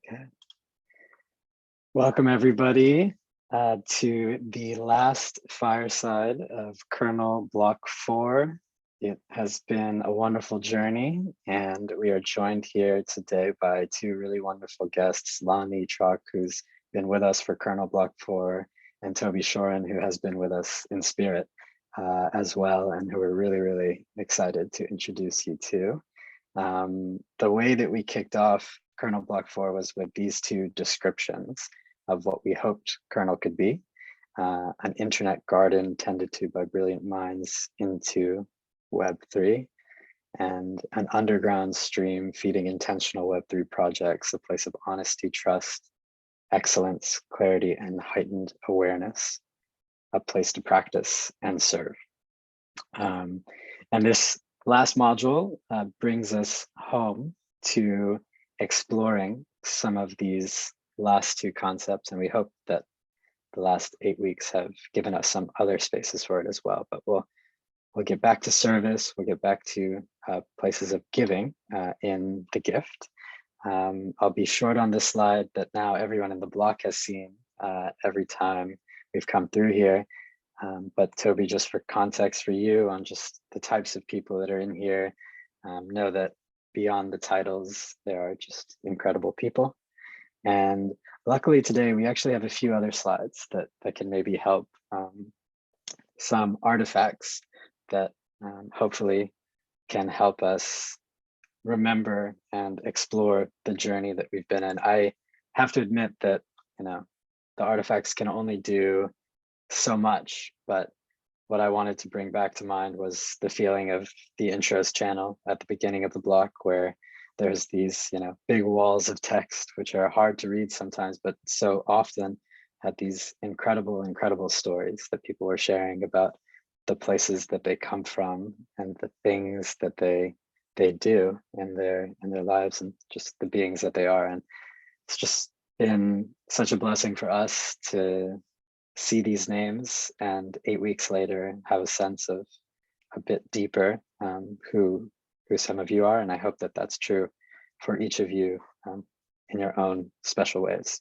Okay. Welcome everybody to the last fireside of Kernel Block 4. It has been a wonderful journey, and we are joined here today by two really wonderful guests, Lani Trock, who's been with us for Kernel Block 4, and Toby Shorin, who has been with us in spirit as well, and who we're really, really excited to introduce you to. The way that we kicked off Kernel Block 4 was with these two descriptions of what we hoped kernel could be: an internet garden tended to by brilliant minds into Web3, and an underground stream feeding intentional Web3 projects, a place of honesty, trust, excellence, clarity, and heightened awareness, a place to practice and serve. And this last module brings us home to exploring some of these last two concepts, and we hope that the last 8 weeks have given us some other spaces for it as well. But we'll get back to service, we'll get back to places of giving in the gift. I'll be short on this slide that now everyone in the block has seen every time we've come through here. But Toby, just for context for you on just the types of people that are in here, know that beyond the titles, there are just incredible people. And luckily today, we actually have a few other slides that can maybe help some artifacts that hopefully can help us remember and explore the journey that we've been in. I have to admit that, the artifacts can only do so much, but what I wanted to bring back to mind was the feeling of the intros channel at the beginning of the block, where there's these, big walls of text, which are hard to read sometimes, but so often had these incredible, incredible stories that people were sharing about the places that they come from and the things that they do in their lives and just the beings that they are. And it's just been such a blessing for us to see these names and 8 weeks later have a sense of a bit deeper who some of you are. And I hope that that's true for each of you in your own special ways.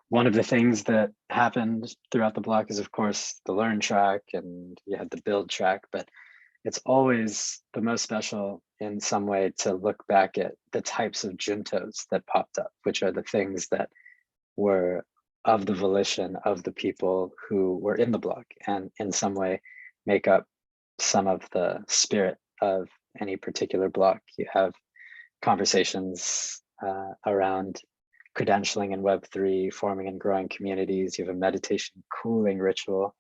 One of the things that happened throughout the block is, of course, the learn track, and you had the build track, but it's always the most special in some way to look back at the types of juntos that popped up, which are the things that were of the volition of the people who were in the block and in some way make up some of the spirit of any particular block. You have conversations around credentialing in Web3, forming and growing communities. You have a meditation cooling ritual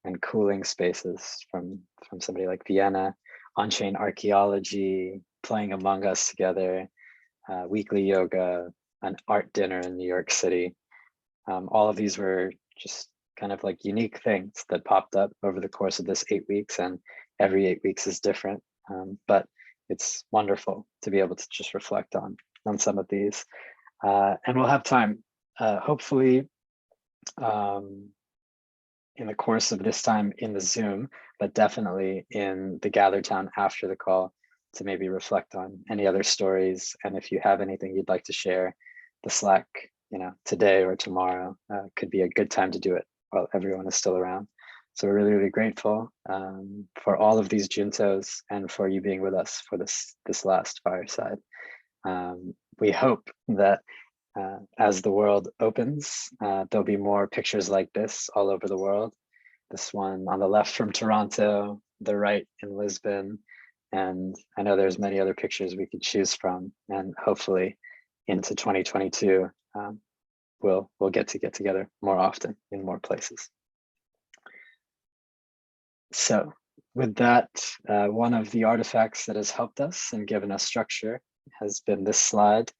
and cooling spaces from somebody like Vienna, on-chain archaeology, playing Among Us together, weekly yoga, an art dinner in New York City. All of these were just kind of like unique things that popped up over the course of this 8 weeks, and every 8 weeks is different. But it's wonderful to be able to just reflect on some of these. And we'll have time, hopefully, in the course of this time in the Zoom, but definitely in the Gather Town after the call, to maybe reflect on any other stories. And if you have anything you'd like to share, the Slack, today or tomorrow could be a good time to do it while everyone is still around. So we're really, really grateful for all of these juntos and for you being with us for this last fireside. We hope that as the world opens, there'll be more pictures like this all over the world. This one on the left from Toronto, the right in Lisbon, and I know there's many other pictures we could choose from, and hopefully into 2022, we'll get together more often in more places. So with that, one of the artifacts that has helped us and given us structure has been this slide,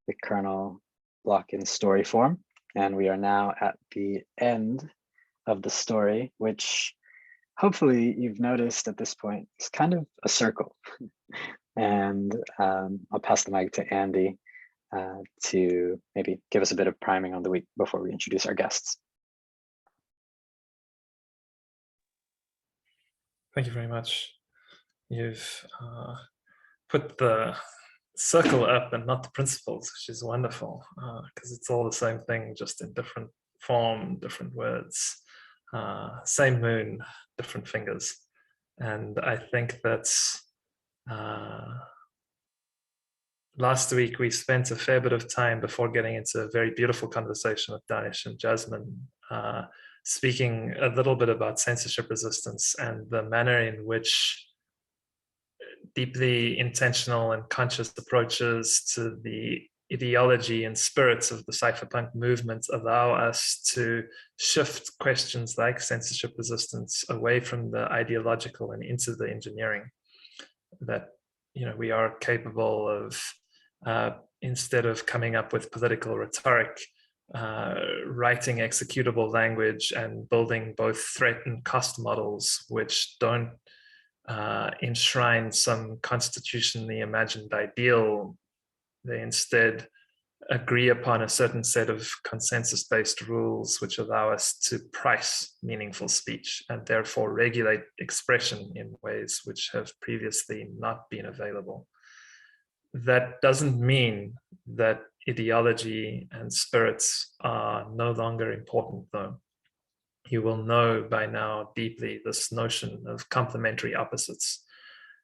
the kernel block in story form. And we are now at the end of the story, which hopefully you've noticed at this point is kind of a circle. And I'll pass the mic to Andy to maybe give us a bit of priming on the week before we introduce our guests. Thank you very much. You've put the circle up and not the principles, which is wonderful, because it's all the same thing, just in different form, different words, same moon, different fingers. And I think that's last week we spent a fair bit of time before getting into a very beautiful conversation with Daesh and Jasmine, speaking a little bit about censorship resistance and the manner in which deeply intentional and conscious approaches to the ideology and spirits of the cypherpunk movement allow us to shift questions like censorship resistance away from the ideological and into the engineering. That, you know, we are capable of, instead of coming up with political rhetoric, writing executable language and building both threat and cost models which don't enshrine some constitutionally imagined ideal. They instead agree upon a certain set of consensus-based rules which allow us to price meaningful speech and therefore regulate expression in ways which have previously not been available. That doesn't mean that ideology and spirits are no longer important, though. You will know by now deeply this notion of complementary opposites.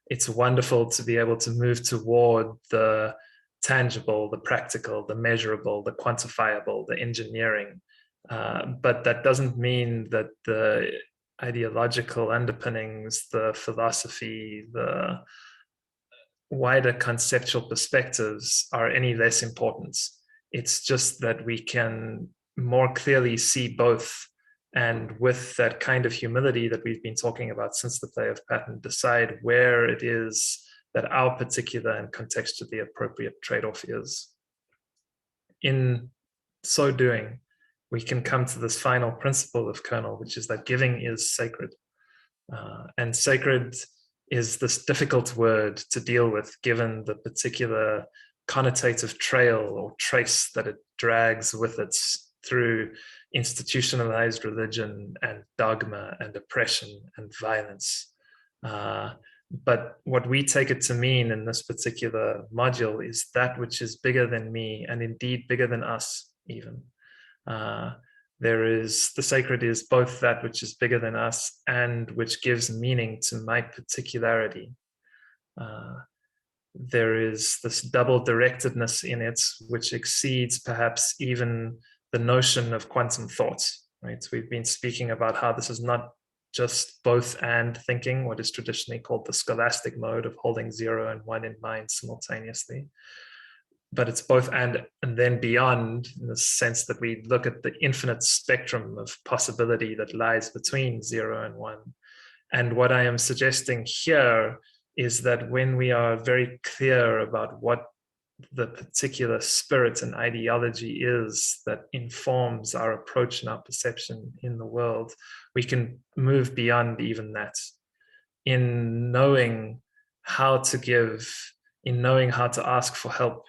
It's wonderful to be able to move toward the tangible, the practical, the measurable, the quantifiable, the engineering. But that doesn't mean that the ideological underpinnings, the philosophy, the wider conceptual perspectives are any less important. It's just that we can more clearly see both, and with that kind of humility that we've been talking about since the play of pattern, decide where it is that our particular and contextually appropriate trade-off is. In so doing, we can come to this final principle of kernel, which is that giving is sacred. And sacred is this difficult word to deal with, given the particular connotative trail or trace that it drags with it through institutionalized religion and dogma and oppression and violence. But what we take it to mean in this particular module is that which is bigger than me, and indeed bigger than us even. The sacred is both that which is bigger than us and which gives meaning to my particularity. There is this double directedness in it, which exceeds perhaps even the notion of quantum thought, right? We've been speaking about how this is not just both and thinking, what is traditionally called the scholastic mode of holding 0 and 1 in mind simultaneously. But it's both and then beyond, in the sense that we look at the infinite spectrum of possibility that lies between 0 and 1. And what I am suggesting here is that when we are very clear about what the particular spirit and ideology is that informs our approach and our perception in the world, we can move beyond even that. In knowing how to give, in knowing how to ask for help,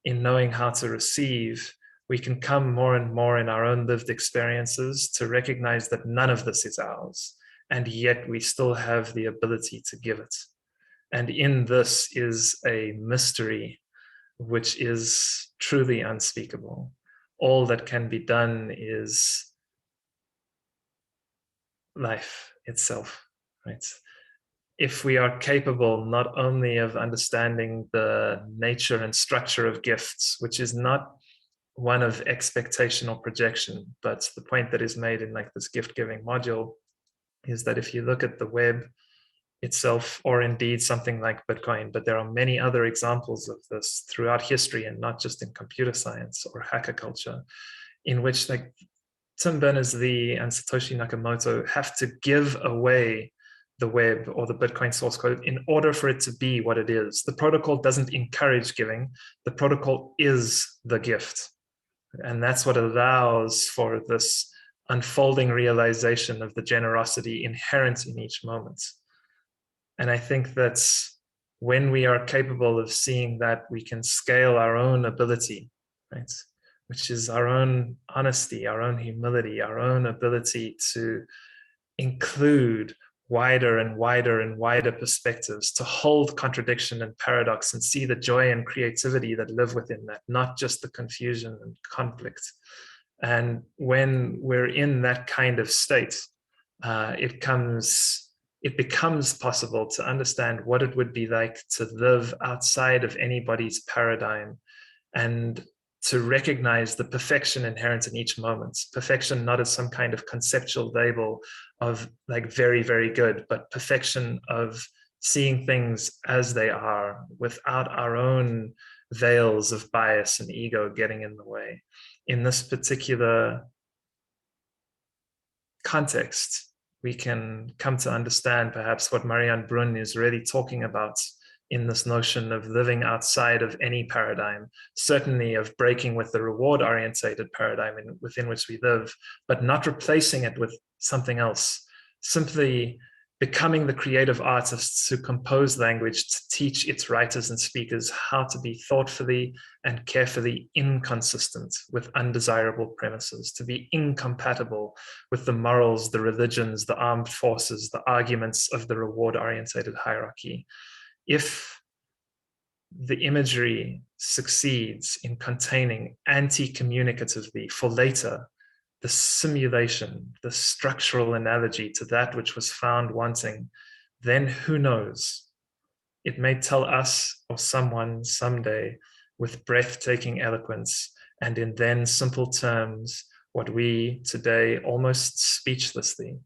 in knowing how to receive, we can come more and more in our own lived experiences to recognize that none of this is ours, and yet we still have the ability to give it. And in this is a mystery which is truly unspeakable. All that can be done is life itself, right? If we are capable not only of understanding the nature and structure of gifts, which is not one of expectation or projection, but the point that is made in like this gift-giving module is that if you look at the web itself, or indeed something like Bitcoin, but there are many other examples of this throughout history, and not just in computer science or hacker culture, in which like Tim Berners-Lee and Satoshi Nakamoto have to give away the web or the Bitcoin source code in order for it to be what it is. The protocol doesn't encourage giving. The protocol is the gift. And that's what allows for this unfolding realization of the generosity inherent in each moment. And I think that's when we are capable of seeing that, we can scale our own ability, right? Which is our own honesty, our own humility, our own ability to include wider and wider and wider perspectives, to hold contradiction and paradox and see the joy and creativity that live within that, not just the confusion and conflict. And when we're in that kind of state, it becomes possible to understand what it would be like to live outside of anybody's paradigm, and to recognize the perfection inherent in each moment. Perfection not as some kind of conceptual label of like very, very good, but perfection of seeing things as they are without our own veils of bias and ego getting in the way. In this particular context, we can come to understand perhaps what Marianne Brunn is really talking about in this notion of living outside of any paradigm, certainly of breaking with the reward-orientated paradigm within which we live, but not replacing it with something else, simply becoming the creative artists who compose language to teach its writers and speakers how to be thoughtfully and carefully inconsistent with undesirable premises, to be incompatible with the morals, the religions, the armed forces, the arguments of the reward-orientated hierarchy. If the imagery succeeds in containing anti-communicatively for later the simulation, the structural analogy to that which was found wanting, then who knows? It may tell us or someone someday with breathtaking eloquence and in then simple terms what we today almost speechlessly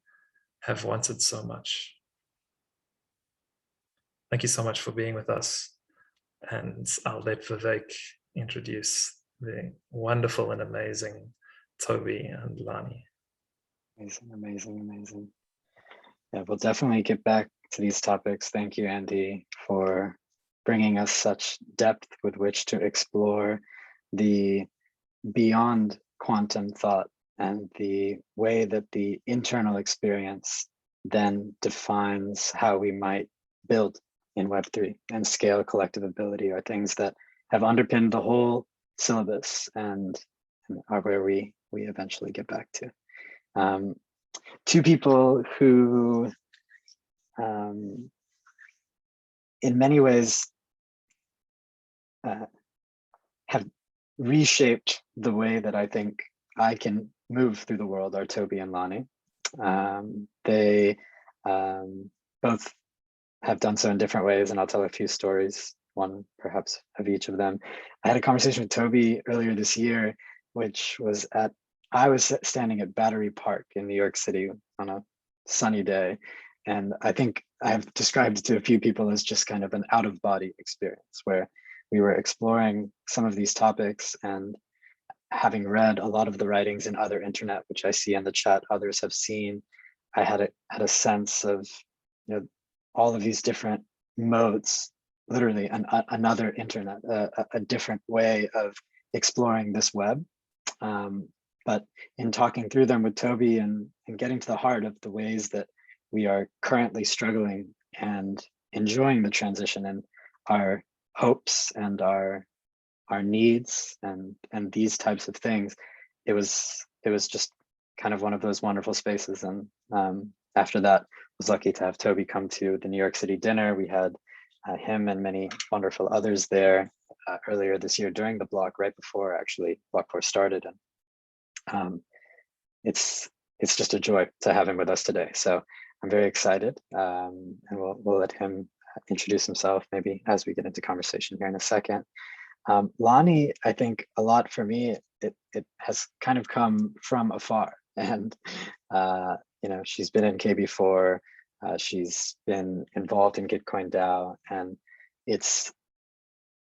have wanted so much. Thank you so much for being with us. And I'll let Vivek introduce the wonderful and amazing Toby and Lani. Amazing, amazing, amazing. Yeah, we'll definitely get back to these topics. Thank you, Andy, for bringing us such depth with which to explore the beyond quantum thought and the way that the internal experience then defines how we might build in Web3 and scale collective ability, are things that have underpinned the whole syllabus and are where we eventually get back to. Two people who in many ways have reshaped the way that I think I can move through the world are Toby and Lani. They both have done so in different ways, and I'll tell a few stories, one perhaps of each of them. I had a conversation with Toby earlier this year, which was I was standing at Battery Park in New York City on a sunny day. And I think I have described it to a few people as just kind of an out-of-body experience where we were exploring some of these topics, and having read a lot of the writings in other internet, which I see in the chat others have seen, I had a sense of, you know, all of these different modes, literally another internet, a different way of exploring this web. But in talking through them with Toby and getting to the heart of the ways that we are currently struggling and enjoying the transition, and our hopes and our needs and these types of things, it was just kind of one of those wonderful spaces. And after that, I was lucky to have Toby come to the New York City dinner. We had him and many wonderful others there earlier this year during the block, right before actually Block 4 started. And it's just a joy to have him with us today. So I'm very excited, and we'll let him introduce himself maybe as we get into conversation here in a second. Lani, I think a lot for me, it has kind of come from afar, and you know, she's been in KB4, she's been involved in Gitcoin DAO, and it's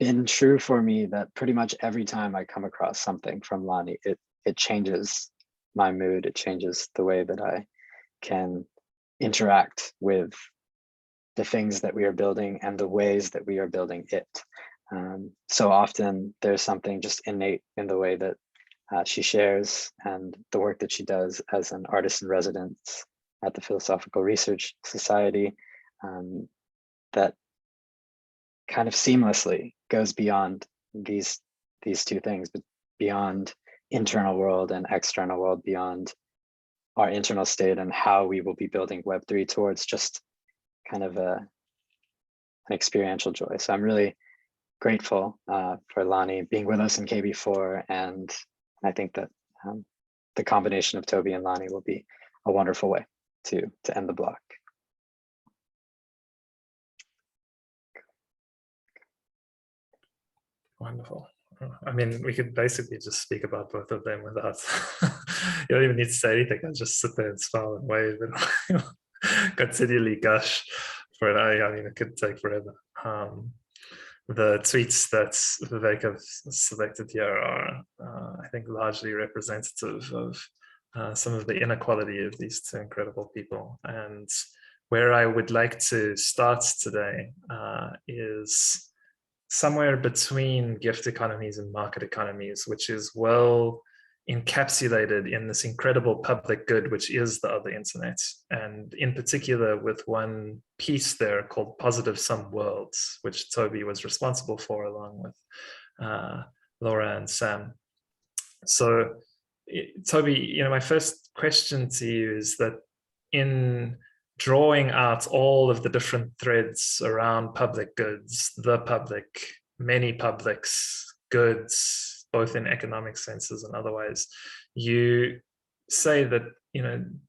been true for me that pretty much every time I come across something from Lani, it changes my mood, it changes the way that I can interact with the things that we are building and the ways that we are building it. So often there's something just innate in the way that she shares and the work that she does as an artist in residence at the Philosophical Research Society, that kind of seamlessly goes beyond these two things, but beyond internal world and external world, beyond our internal state and how we will be building Web3 towards just kind of an experiential joy. So I'm really grateful for Lani being with us in KB4, and I think that the combination of Toby and Lani will be a wonderful way to end the block. Wonderful. I mean, we could basically just speak about both of them without, you don't even need to say anything. I'll just sit there and smile and wave and continually gush for it. I mean, it could take forever. The tweets that Vivek have selected here are, I think, largely representative of some of the inequality of these two incredible people. And where I would like to start today is somewhere between gift economies and market economies, which is well encapsulated in this incredible public good, which is the other internet. And in particular with one piece there called Positive Sum Worlds, which Toby was responsible for along with Laura and Sam. So Toby, my first question to you is that in drawing out all of the different threads around public goods, the public, many publics, goods, both in economic senses and otherwise, you say that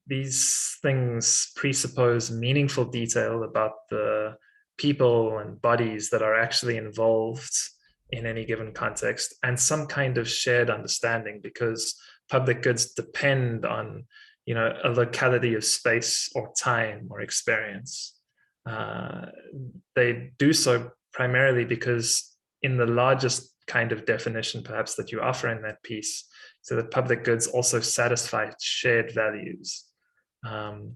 these things presuppose meaningful detail about the people and bodies that are actually involved in any given context, and some kind of shared understanding, because public goods depend on a locality of space or time or experience. They do so primarily because in the largest kind of definition perhaps that you offer in that piece, so that public goods also satisfy shared values. And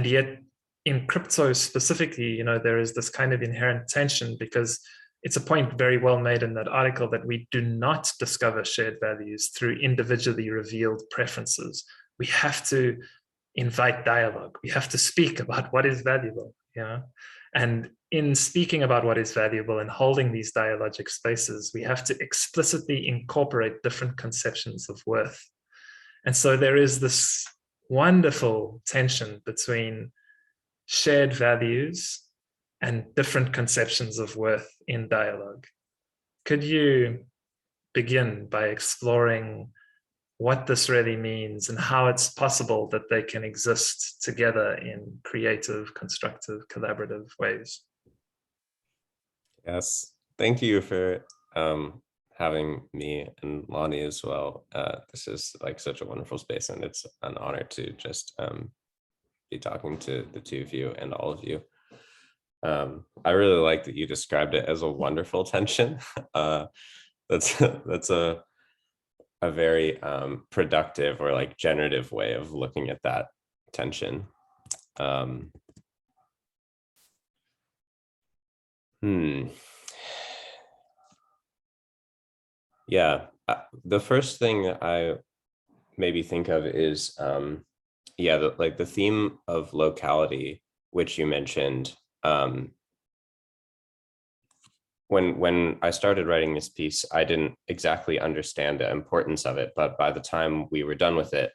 yet in crypto specifically, there is this kind of inherent tension, because it's a point very well made in that article that we do not discover shared values through individually revealed preferences. We have to invite dialogue. We have to speak about what is valuable, And in speaking about what is valuable and holding these dialogic spaces, we have to explicitly incorporate different conceptions of worth. And so there is this wonderful tension between shared values and different conceptions of worth in dialogue. Could you begin by exploring what this really means and how it's possible that they can exist together in creative, constructive, collaborative ways? Yes, thank you for having me and Lani as well. This is like such a wonderful space, and it's an honor to just be talking to the two of you and all of you. I really like that you described it as a wonderful tension. That's a very productive or like generative way of looking at that tension. Yeah, the first thing I maybe think of is, like the theme of locality, which you mentioned. When I started writing this piece, I didn't exactly understand the importance of it, but by the time we were done with it,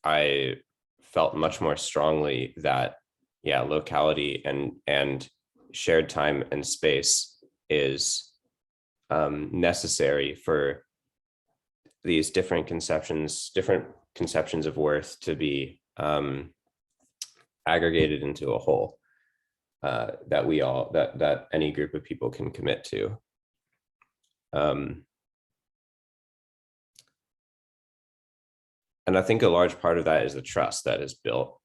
I felt much more strongly that, locality and shared time and space is necessary for these different conceptions of worth to be aggregated into a whole. That any group of people can commit to. And I think a large part of that is the trust that is built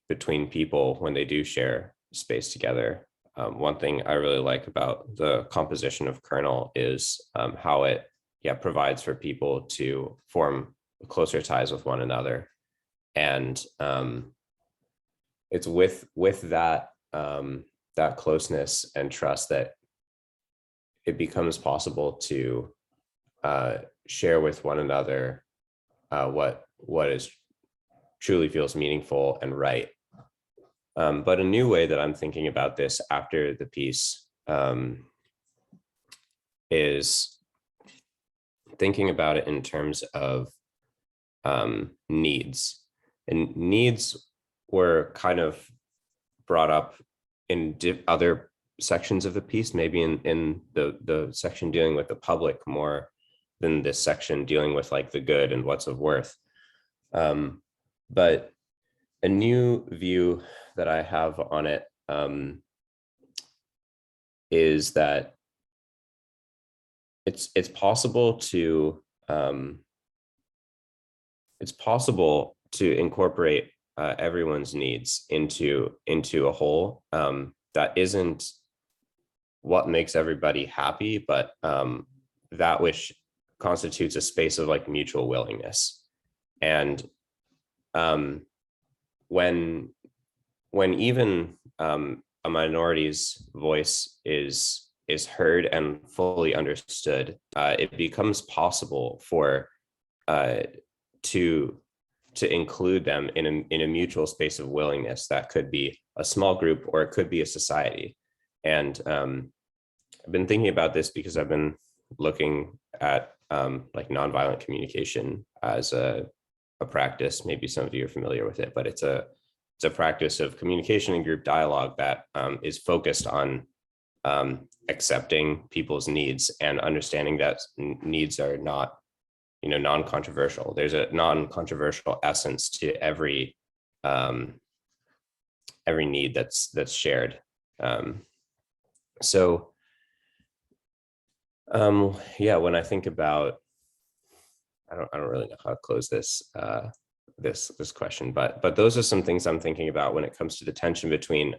between people when they do share space together. One thing I really like about the composition of Kernel is how it provides for people to form closer ties with one another. And it's with that that closeness and trust that it becomes possible to share with one another what is truly feels meaningful and right. But a new way that I'm thinking about this after the piece is thinking about it in terms of needs. And needs were kind of brought up in other sections of the piece, maybe in the section dealing with the public more than this section dealing with like the good and what's of worth. But a new view that I have on it is that it's possible to incorporate everyone's needs into a whole that isn't what makes everybody happy, but that which constitutes a space of like mutual willingness. And when even a minority's voice is heard and fully understood, it becomes possible for to include them in a mutual space of willingness that could be a small group or it could be a society. And I've been thinking about this because I've been looking at like nonviolent communication as a practice. Maybe some of you are familiar with it, but it's a practice of communication and group dialogue that is focused on accepting people's needs and understanding that needs are not, non-controversial. There's a non-controversial essence to every need that's shared. When I think about, I don't really know how to close this this question, but those are some things I'm thinking about when it comes to the tension between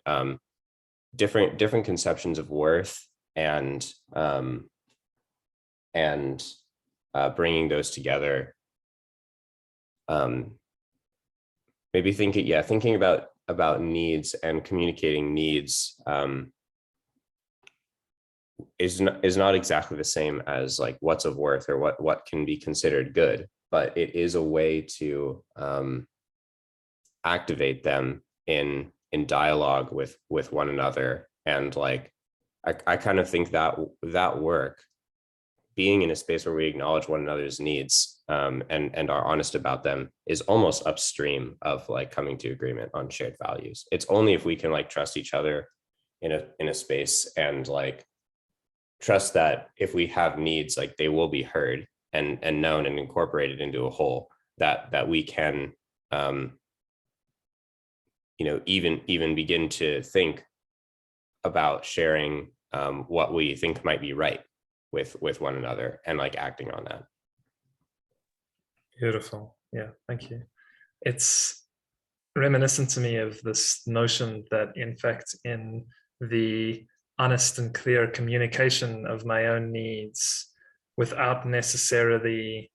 different conceptions of worth and bringing those together. Maybe thinking about needs and communicating needs is not exactly the same as like what's of worth or what can be considered good, but it is a way to activate them in dialogue with one another. And like I kind of think that work, being in a space where we acknowledge one another's needs and are honest about them, is almost upstream of like coming to agreement on shared values. It's only if we can like trust each other in a space and like trust that if we have needs, like they will be heard and known and incorporated into a whole, that we can even begin to think about sharing what we think might be right with one another and like acting on that. Beautiful. Yeah, thank you. It's reminiscent to me of this notion that in fact in the honest and clear communication of my own needs without necessarily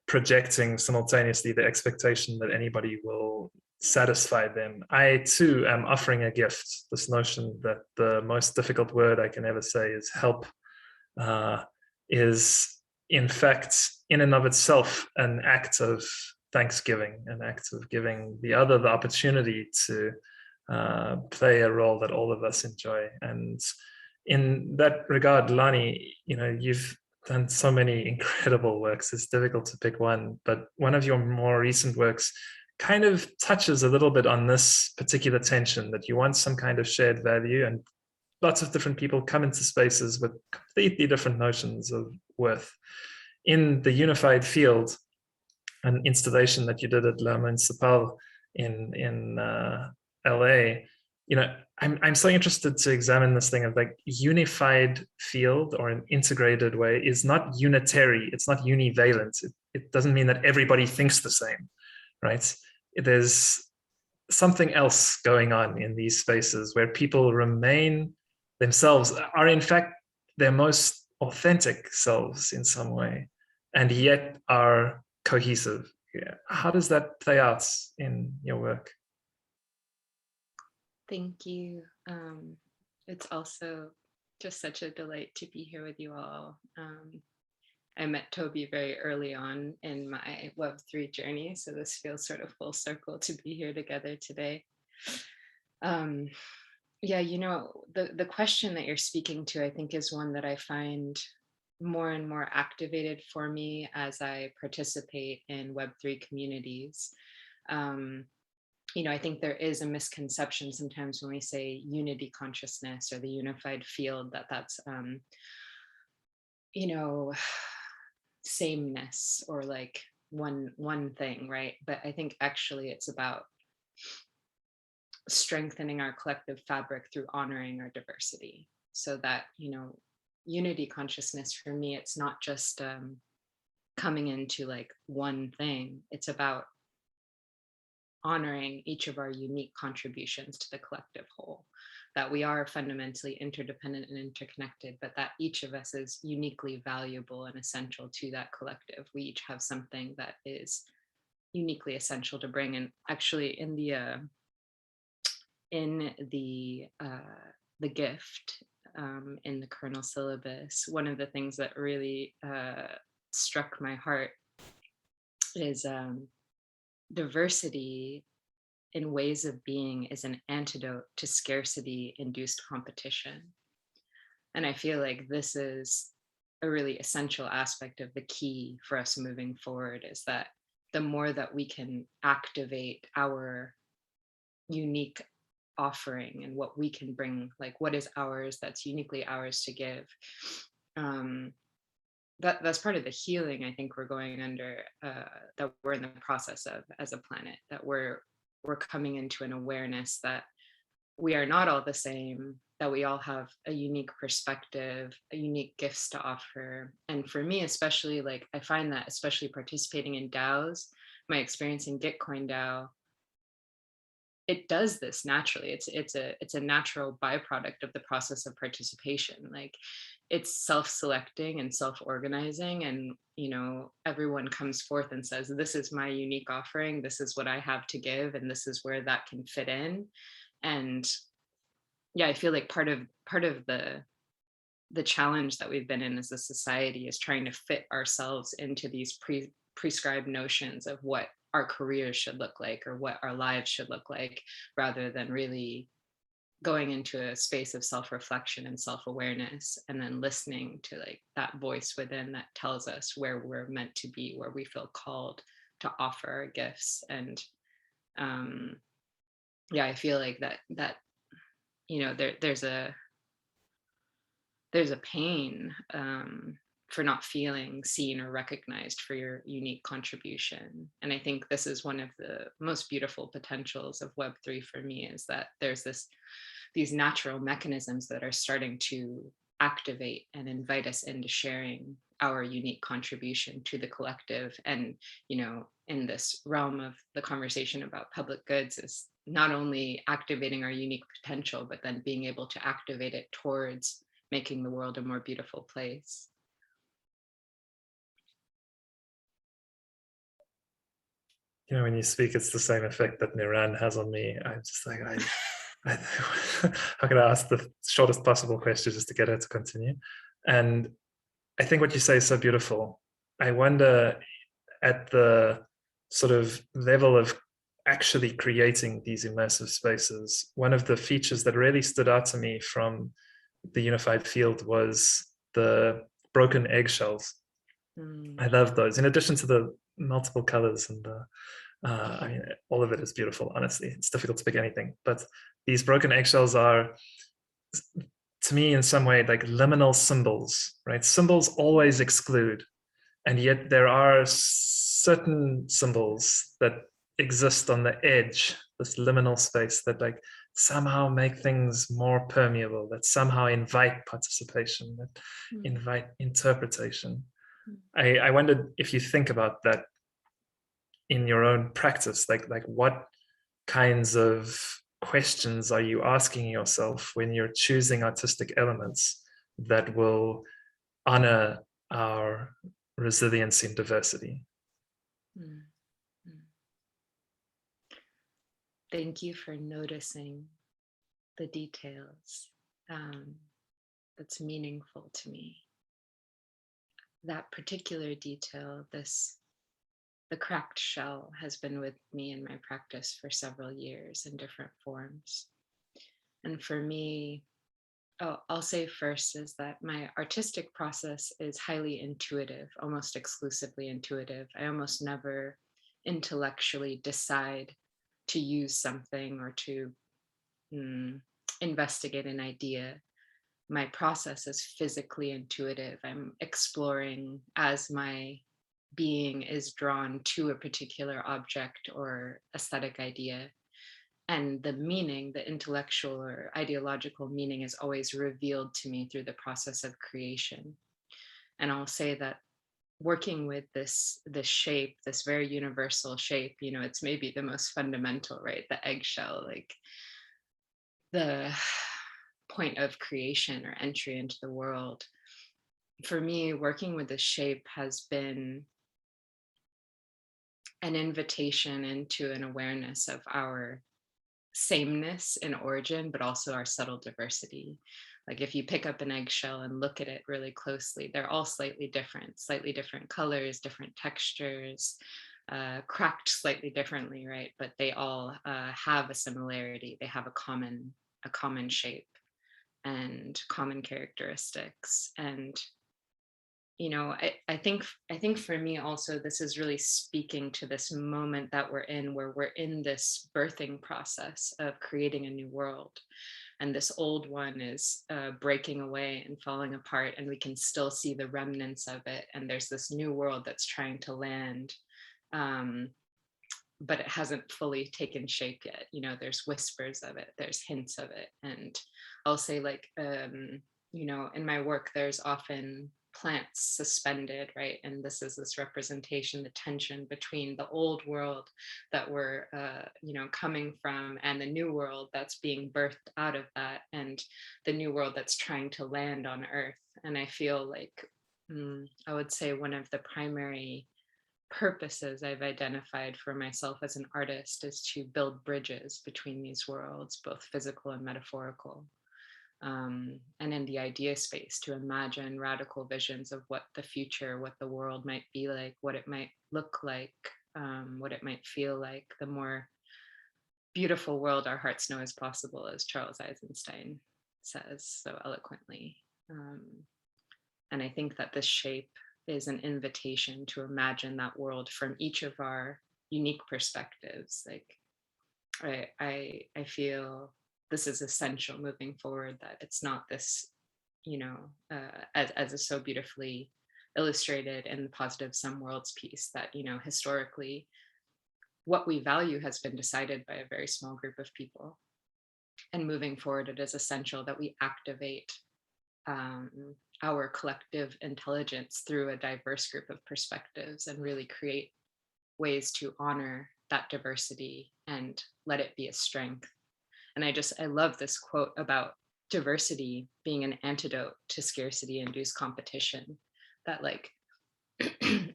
projecting simultaneously the expectation that anybody will satisfy them, I too am offering a gift. This notion that the most difficult word I can ever say is help is in fact in and of itself an act of thanksgiving, an act of giving the other the opportunity to play a role that all of us enjoy. And in that regard, Lani, you've done so many incredible works. It's difficult to pick one, but one of your more recent works kind of touches a little bit on this particular tension, that you want some kind of shared value, and lots of different people come into spaces with completely different notions of worth. In the unified field, an installation that you did at La Municipal in LA, I'm so interested to examine this thing of like unified field, or an integrated way, is not unitary, it's not univalent. It doesn't mean that everybody thinks the same, right? There's something else going on in these spaces where people remain themselves, are in fact their most authentic selves in some way, and yet are cohesive. Yeah. How does that play out in your work? Thank you. It's also just such a delight to be here with you all. I met Toby very early on in my Web3 journey, so this feels sort of full circle to be here together today. The question that you're speaking to, I think, is one that I find more and more activated for me as I participate in Web3 communities. I think there is a misconception sometimes when we say unity consciousness or the unified field, that's sameness or like one thing, right? But I think actually it's about strengthening our collective fabric through honoring our diversity, so that unity consciousness, for me, it's not just coming into like one thing. It's about honoring each of our unique contributions to the collective whole, that we are fundamentally interdependent and interconnected, but that each of us is uniquely valuable and essential to that collective. We each have something that is uniquely essential to bring. And actually in the gift, in the kernel syllabus, one of the things that really struck my heart is diversity in ways of being is an antidote to scarcity-induced competition. And I feel like this is a really essential aspect of the key for us moving forward, is that the more that we can activate our unique offering and what we can bring, like what is ours that's uniquely ours to give, that's part of the healing I think we're going under, that we're in the process of as a planet, that we're coming into an awareness that we are not all the same, that we all have a unique perspective, a unique gifts to offer. And for me, especially, like I find that especially participating in DAOs, my experience in Gitcoin DAO, it does this naturally. It's a natural byproduct of the process of participation. Like it's self-selecting and self-organizing, and everyone comes forth and says, this is my unique offering, this is what I have to give, and this is where that can fit in. And yeah, I feel like part of the challenge that we've been in as a society is trying to fit ourselves into these prescribed notions of what our careers should look like or what our lives should look like, rather than really going into a space of self-reflection and self-awareness, and then listening to like that voice within that tells us where we're meant to be, where we feel called to offer our gifts. And yeah, I feel like that there's a pain for not feeling seen or recognized for your unique contribution. And I think this is one of the most beautiful potentials of Web3 for me, is that there's these natural mechanisms that are starting to activate and invite us into sharing our unique contribution to the collective. And in this realm of the conversation about public goods, is not only activating our unique potential, but then being able to activate it towards making the world a more beautiful place. When you speak, it's the same effect that Niran has on me. I'm just like, how can I ask the shortest possible question just to get her to continue? And I think what you say is so beautiful. I wonder, at the sort of level of actually creating these immersive spaces, one of the features that really stood out to me from the unified field was the broken eggshells. I love those, in addition to the multiple colors and the I mean, all of it is beautiful, honestly. It's difficult to pick anything, but these broken eggshells are, to me, in some way, like liminal symbols, right? Symbols always exclude, and yet there are certain symbols that exist on the edge, this liminal space, that like somehow make things more permeable, that somehow invite participation, that invite interpretation. I wondered if you think about that in your own practice, like what kinds of questions are you asking yourself when you're choosing artistic elements that will honor our resilience in diversity? Thank you for noticing the details. That's meaningful to me. That particular detail, the cracked shell, has been with me in my practice for several years in different forms. And for me, I'll say first is that my artistic process is highly intuitive, almost exclusively intuitive. I almost never intellectually decide to use something or to investigate an idea. My process is physically intuitive. I'm exploring as my being is drawn to a particular object or aesthetic idea. And the meaning, the intellectual or ideological meaning, is always revealed to me through the process of creation. And I'll say that working with this shape, this very universal shape, you know, it's maybe the most fundamental, right? The eggshell, like the point of creation or entry into the world. For me, working with this shape has been an invitation into an awareness of our sameness in origin, but also our subtle diversity. Like if you pick up an eggshell and look at it really closely, they're all slightly different colors, different textures, cracked slightly differently, right? But they all have a similarity. They have a common shape and common characteristics. And you know, I think for me also, this is really speaking to this moment that we're in, where we're in this birthing process of creating a new world. And this old one is breaking away and falling apart, and we can still see the remnants of it. And there's this new world that's trying to land, but it hasn't fully taken shape yet. You know, there's whispers of it, there's hints of it. And I'll say, like, you know, in my work, there's often plants suspended, right? And this is this representation, the tension between the old world that we're, you know, coming from, and the new world that's being birthed out of that, and the new world that's trying to land on Earth. And I feel like, I would say one of the primary purposes I've identified for myself as an artist is to build bridges between these worlds, both physical and metaphorical. And in the idea space, to imagine radical visions of what the future, what the world might be like, what it might look like, what it might feel like, the more beautiful world our hearts know is possible, as Charles Eisenstein says so eloquently. And I think that this shape is an invitation to imagine that world from each of our unique perspectives. Like, I feel this is essential moving forward, that it's not this, you know, as is so beautifully illustrated in the Positive Some Worlds piece, that, you know, historically, what we value has been decided by a very small group of people. And moving forward, it is essential that we activate our collective intelligence through a diverse group of perspectives, and really create ways to honor that diversity and let it be a strength. And I love this quote about diversity being an antidote to scarcity-induced competition, that, like,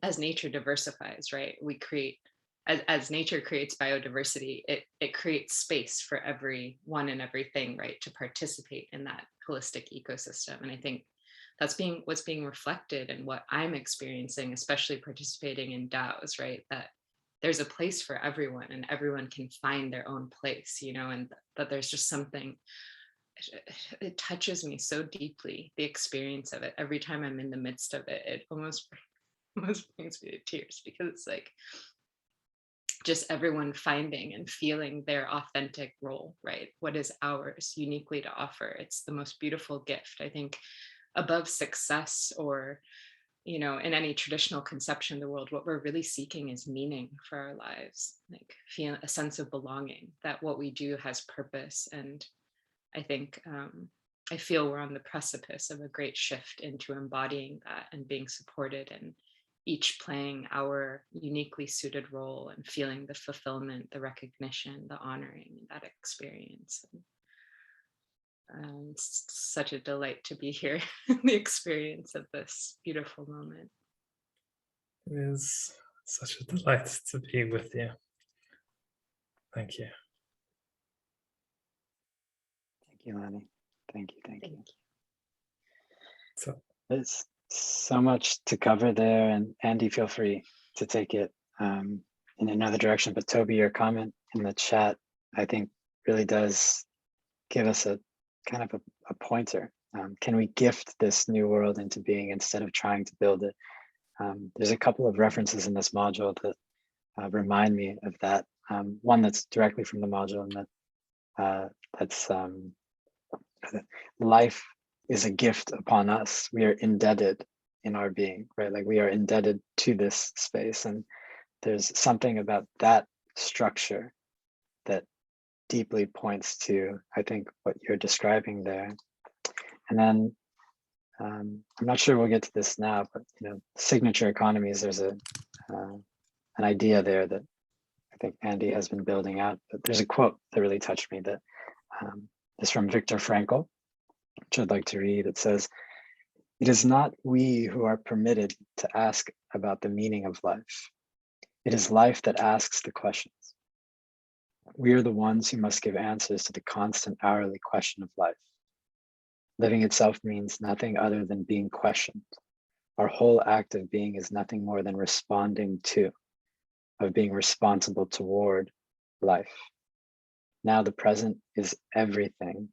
as nature diversifies, right, we create, as nature creates biodiversity, it creates space for everyone and everything, right, to participate in that holistic ecosystem. And I think that's what's being reflected in what I'm experiencing, especially participating in DAOs, right, that there's a place for everyone, and everyone can find their own place, you know, and that there's just something, it touches me so deeply, the experience of it. Every time I'm in the midst of it, it almost brings me to tears, because it's like just everyone finding and feeling their authentic role, right? What is ours uniquely to offer? It's the most beautiful gift, I think, above success or, you know, in any traditional conception of the world. What we're really seeking is meaning for our lives, like feel a sense of belonging, that what we do has purpose. And I think I feel we're on the precipice of a great shift into embodying that and being supported, and each playing our uniquely suited role, and feeling the fulfillment, the recognition, the honoring, that experience. It's such a delight to be here in the experience of this beautiful moment. It is such a delight to be with you. Thank you. Thank you, Lani. Thank you. Thank you. So, There's so much to cover there, and Andy, feel free to take it in another direction. But Toby, your comment in the chat, I think, really does give us a kind of a pointer. Can we gift this new world into being instead of trying to build it? There's a couple of references in this module that remind me of that. One that's directly from the module, and that's life is a gift upon us. We are indebted in our being, right? Like we are indebted to this space, and there's something about that structure that deeply points to, I think, what you're describing there. And then I'm not sure we'll get to this now, but signature economies, there's an idea there that I think Andy has been building out. But there's a quote that really touched me that is from Viktor Frankl, which I'd like to read. It says, "It is not we who are permitted to ask about the meaning of life. It is life that asks the questions. We are the ones who must give answers to the constant hourly question of life. Living itself means nothing other than being questioned. Our whole act of being is nothing more than responding to, of being responsible toward life. Now the present is everything,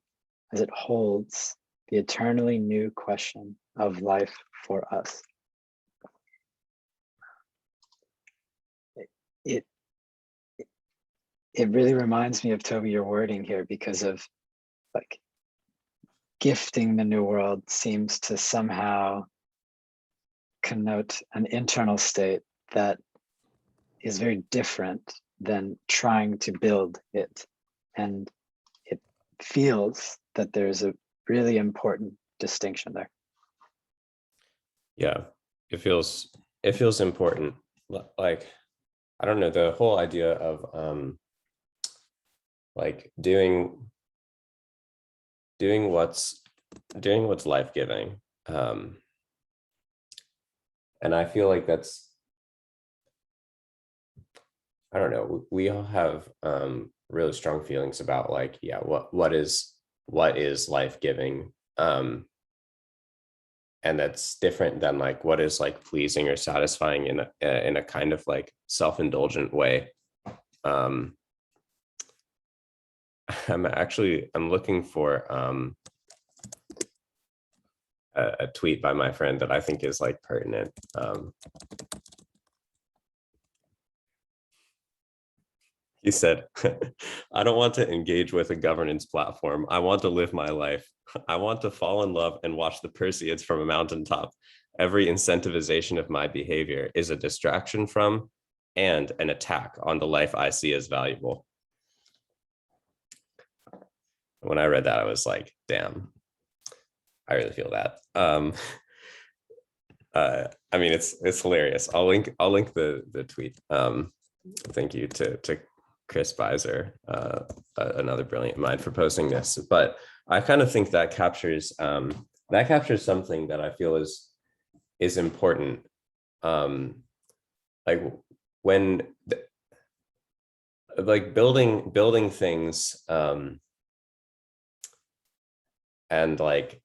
as it holds the eternally new question of life for us." It really reminds me of, Toby, your wording here, because of like gifting the new world seems to somehow connote an internal state that is very different than trying to build it. And it feels that there's a really important distinction there. Yeah, it feels important. Like, I don't know, the whole idea of like doing what's life-giving. And I feel like that's, I don't know, we all have really strong feelings about like, yeah, what is life-giving, and that's different than like what is like pleasing or satisfying in a kind of like self-indulgent way. I'm looking for a tweet by my friend that I think is like pertinent. He said, "I don't want to engage with a governance platform. I want to live my life. I want to fall in love and watch the Perseids from a mountaintop. Every incentivization of my behavior is a distraction from and an attack on the life I see as valuable." When I read that, I was like, damn, I really feel that. I mean, it's hilarious. I'll link the tweet. Thank you to Chris Beiser, another brilliant mind, for posting this. But I kind of think that captures something that I feel is important. Like when like building things, and like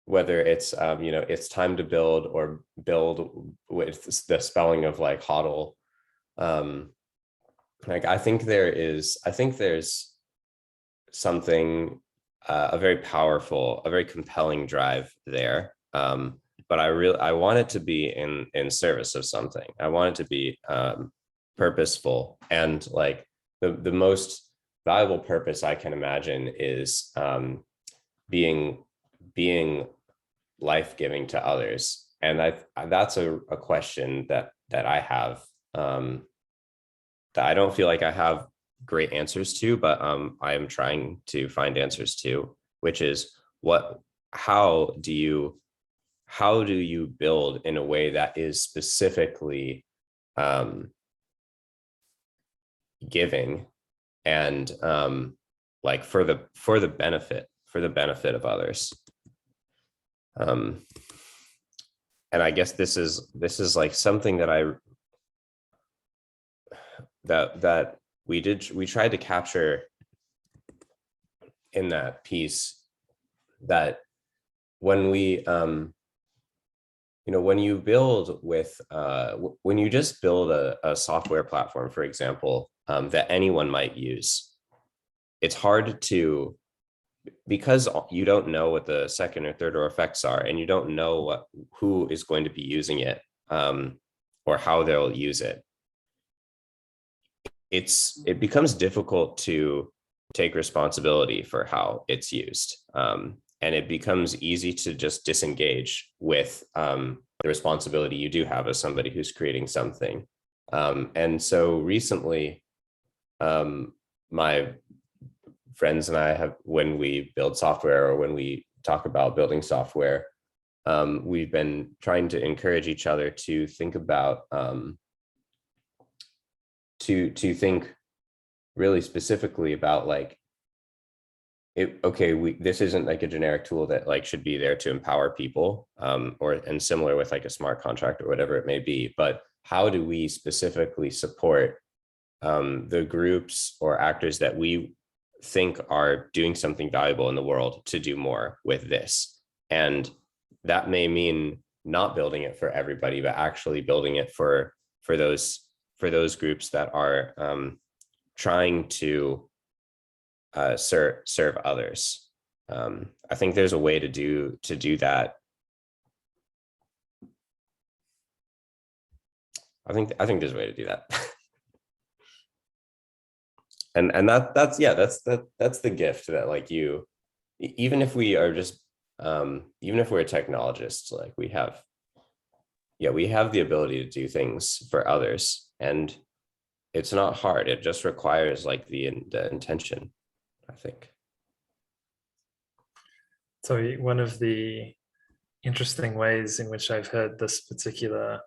whether it's it's time to build or build with the spelling of like hodl, like I think there's something, a very powerful, a very compelling drive there, but I want it to be in service of something. I want it to be purposeful, and like the most valuable purpose I can imagine is being life-giving to others. And that's a question that I have, that I don't feel like I have great answers to, but I am trying to find answers to, which is how do you build in a way that is specifically giving and like for the benefit of others. And I guess this is like something that that we tried to capture in that piece, that when we when you build with when you just build a software platform, for example, that anyone might use, it's hard to because you don't know what the second or third order effects are, and you don't know who is going to be using it, or how they'll use it, it becomes difficult to take responsibility for how it's used. And it becomes easy to just disengage with the responsibility you do have as somebody who's creating something. And so recently, my friends and I have, when we build software or when we talk about building software, we've been trying to encourage each other to think about, to think really specifically about like, this isn't like a generic tool that like should be there to empower people, and similar with like a smart contract or whatever it may be, but how do we specifically support the groups or actors that we think are doing something valuable in the world to do more with this? And that may mean not building it for everybody, but actually building it for those groups that are trying to serve others. I think there's a way to do that. I think there's a way to do that. and that's the gift that like you, even if we are just even if we're technologists, like we have the ability to do things for others, and it's not hard. It just requires like the intention, I think. So one of the interesting ways in which I've heard this particular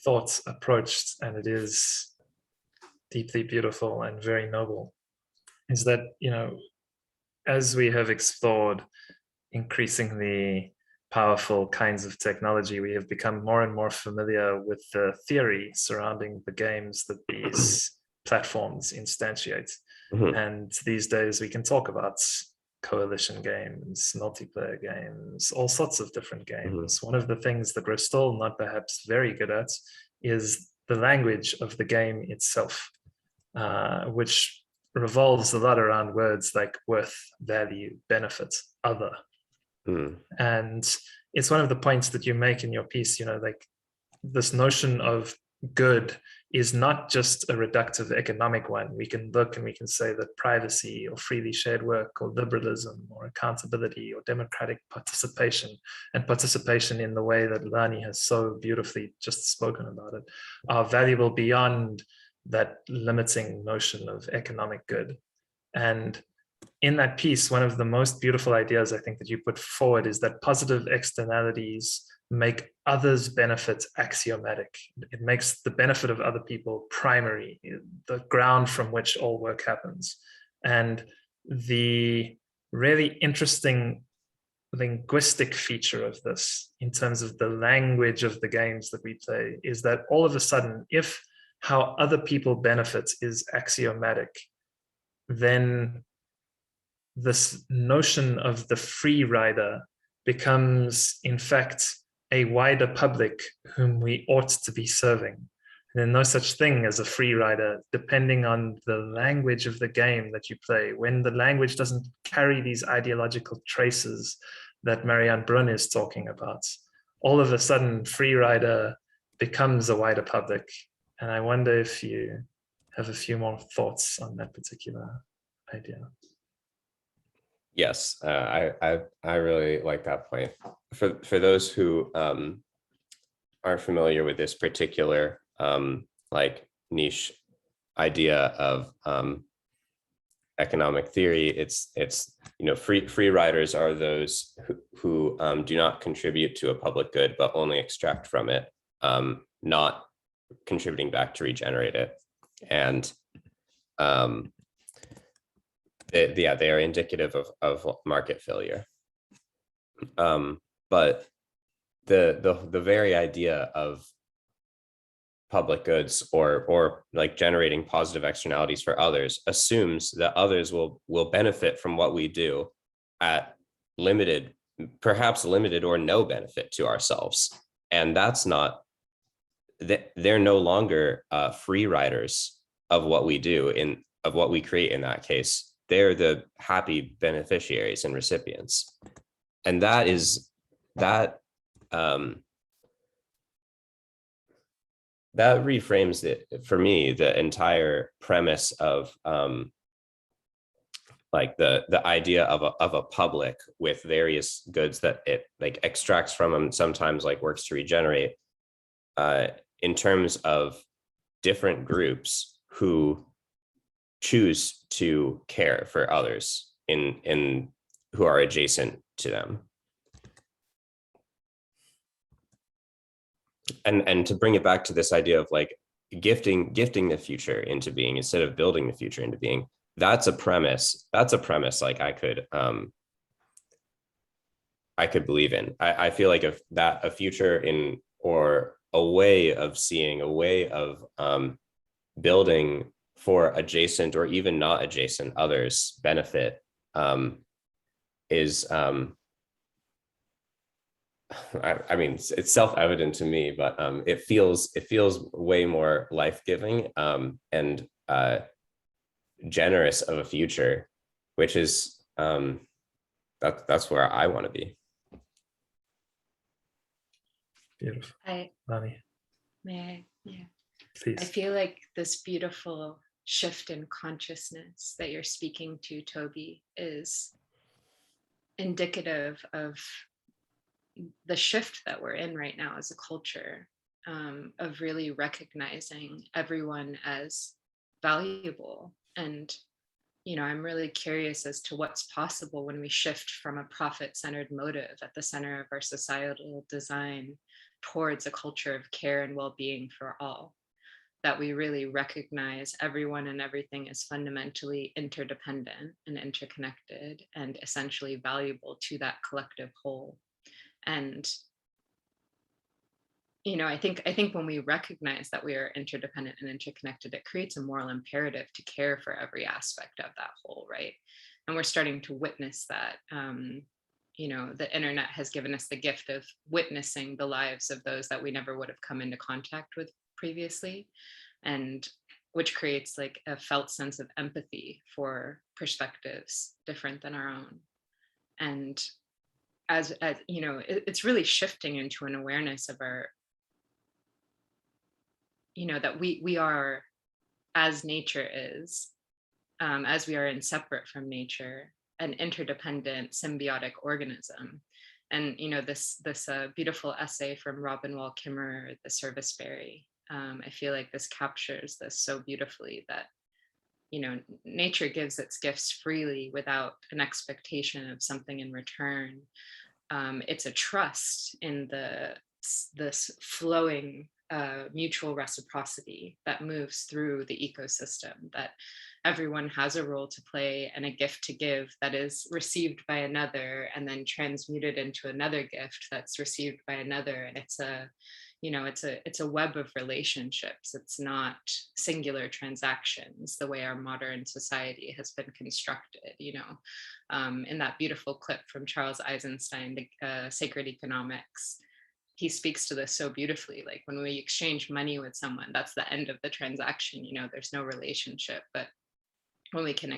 thought approached, and it is deeply beautiful and very noble, is that, you know, as we have explored increasingly powerful kinds of technology, we have become more and more familiar with the theory surrounding the games that these platforms instantiate. Mhm. And these days we can talk about coalition games, multiplayer games, all sorts of different games. One of the things that we're still not perhaps very good at is the language of the game itself, which revolves a lot around words like worth, value, benefit, other. And it's one of the points that you make in your piece, you know, like this notion of good is not just a reductive economic one. We can look and we can say that privacy or freely shared work or liberalism or accountability or democratic participation, and participation in the way that Lani has so beautifully just spoken about it, are valuable beyond that limiting notion of economic good. And in that piece, one of the most beautiful ideas I think that you put forward is that positive externalities make others' benefits axiomatic. It makes the benefit of other people primary, the ground from which all work happens. And the really interesting linguistic feature of this, in terms of the language of the games that we play, is that all of a sudden, if how other people benefit is axiomatic, then this notion of the free rider becomes, in fact, a wider public whom we ought to be serving. And there's no such thing as a free rider, depending on the language of the game that you play. When the language doesn't carry these ideological traces that Marianne Brunn is talking about, all of a sudden, free rider becomes a wider public. And I wonder if you have a few more thoughts on that particular idea. Yes, I really like that point. For those who aren't familiar with this particular like niche idea of economic theory, it's you know, free riders are those who do not contribute to a public good but only extract from it, not contributing back to regenerate it. And they are indicative of market failure. But the very idea of public goods or like generating positive externalities for others assumes that others will benefit from what we do at limited, perhaps limited or no benefit to ourselves. And that's not, they're no longer free riders of what we do, of what we create in that case. they're the happy beneficiaries and recipients. And that reframes it for me, the entire premise of like the idea of a public with various goods that it like extracts from them, sometimes like works to regenerate, in terms of different groups who choose to care for others in who are adjacent to them. And to bring it back to this idea of like gifting the future into being instead of building the future into being, that's a premise like I could believe in. I feel like if that a future in, or a way of seeing, a way of building for adjacent or even not adjacent others benefit is I mean, it's self-evident to me, but it feels way more life-giving and generous of a future, which is that's where I want to be. Beautiful. May I? Yeah. Please. I feel like this beautiful shift in consciousness that you're speaking to, Toby, is indicative of the shift that we're in right now as a culture, of really recognizing everyone as valuable. And, you know, I'm really curious as to what's possible when we shift from a profit-centered motive at the center of our societal design towards a culture of care and well-being for all. That we really recognize everyone and everything as fundamentally interdependent and interconnected and essentially valuable to that collective whole. And, you know, I think when we recognize that we are interdependent and interconnected, it creates a moral imperative to care for every aspect of that whole, right? And we're starting to witness that. You know, the internet has given us the gift of witnessing the lives of those that we never would have come into contact with previously, and which creates like a felt sense of empathy for perspectives different than our own. And as you know, it's really shifting into an awareness of our, you know, that we are, as nature is, as we are inseparate from nature, an interdependent symbiotic organism. And, you know, this beautiful essay from Robin Wall Kimmerer, The Service Berry, I feel like this captures this so beautifully, that, you know, nature gives its gifts freely without an expectation of something in return. It's a trust in this flowing mutual reciprocity that moves through the ecosystem, that everyone has a role to play and a gift to give that is received by another and then transmuted into another gift that's received by another. And it's a, you know, it's a web of relationships. It's not singular transactions the way our modern society has been constructed, you know. In that beautiful clip from Charles Eisenstein, the Sacred Economics, he speaks to this so beautifully. Like when we exchange money with someone, that's the end of the transaction, you know, there's no relationship. But when we can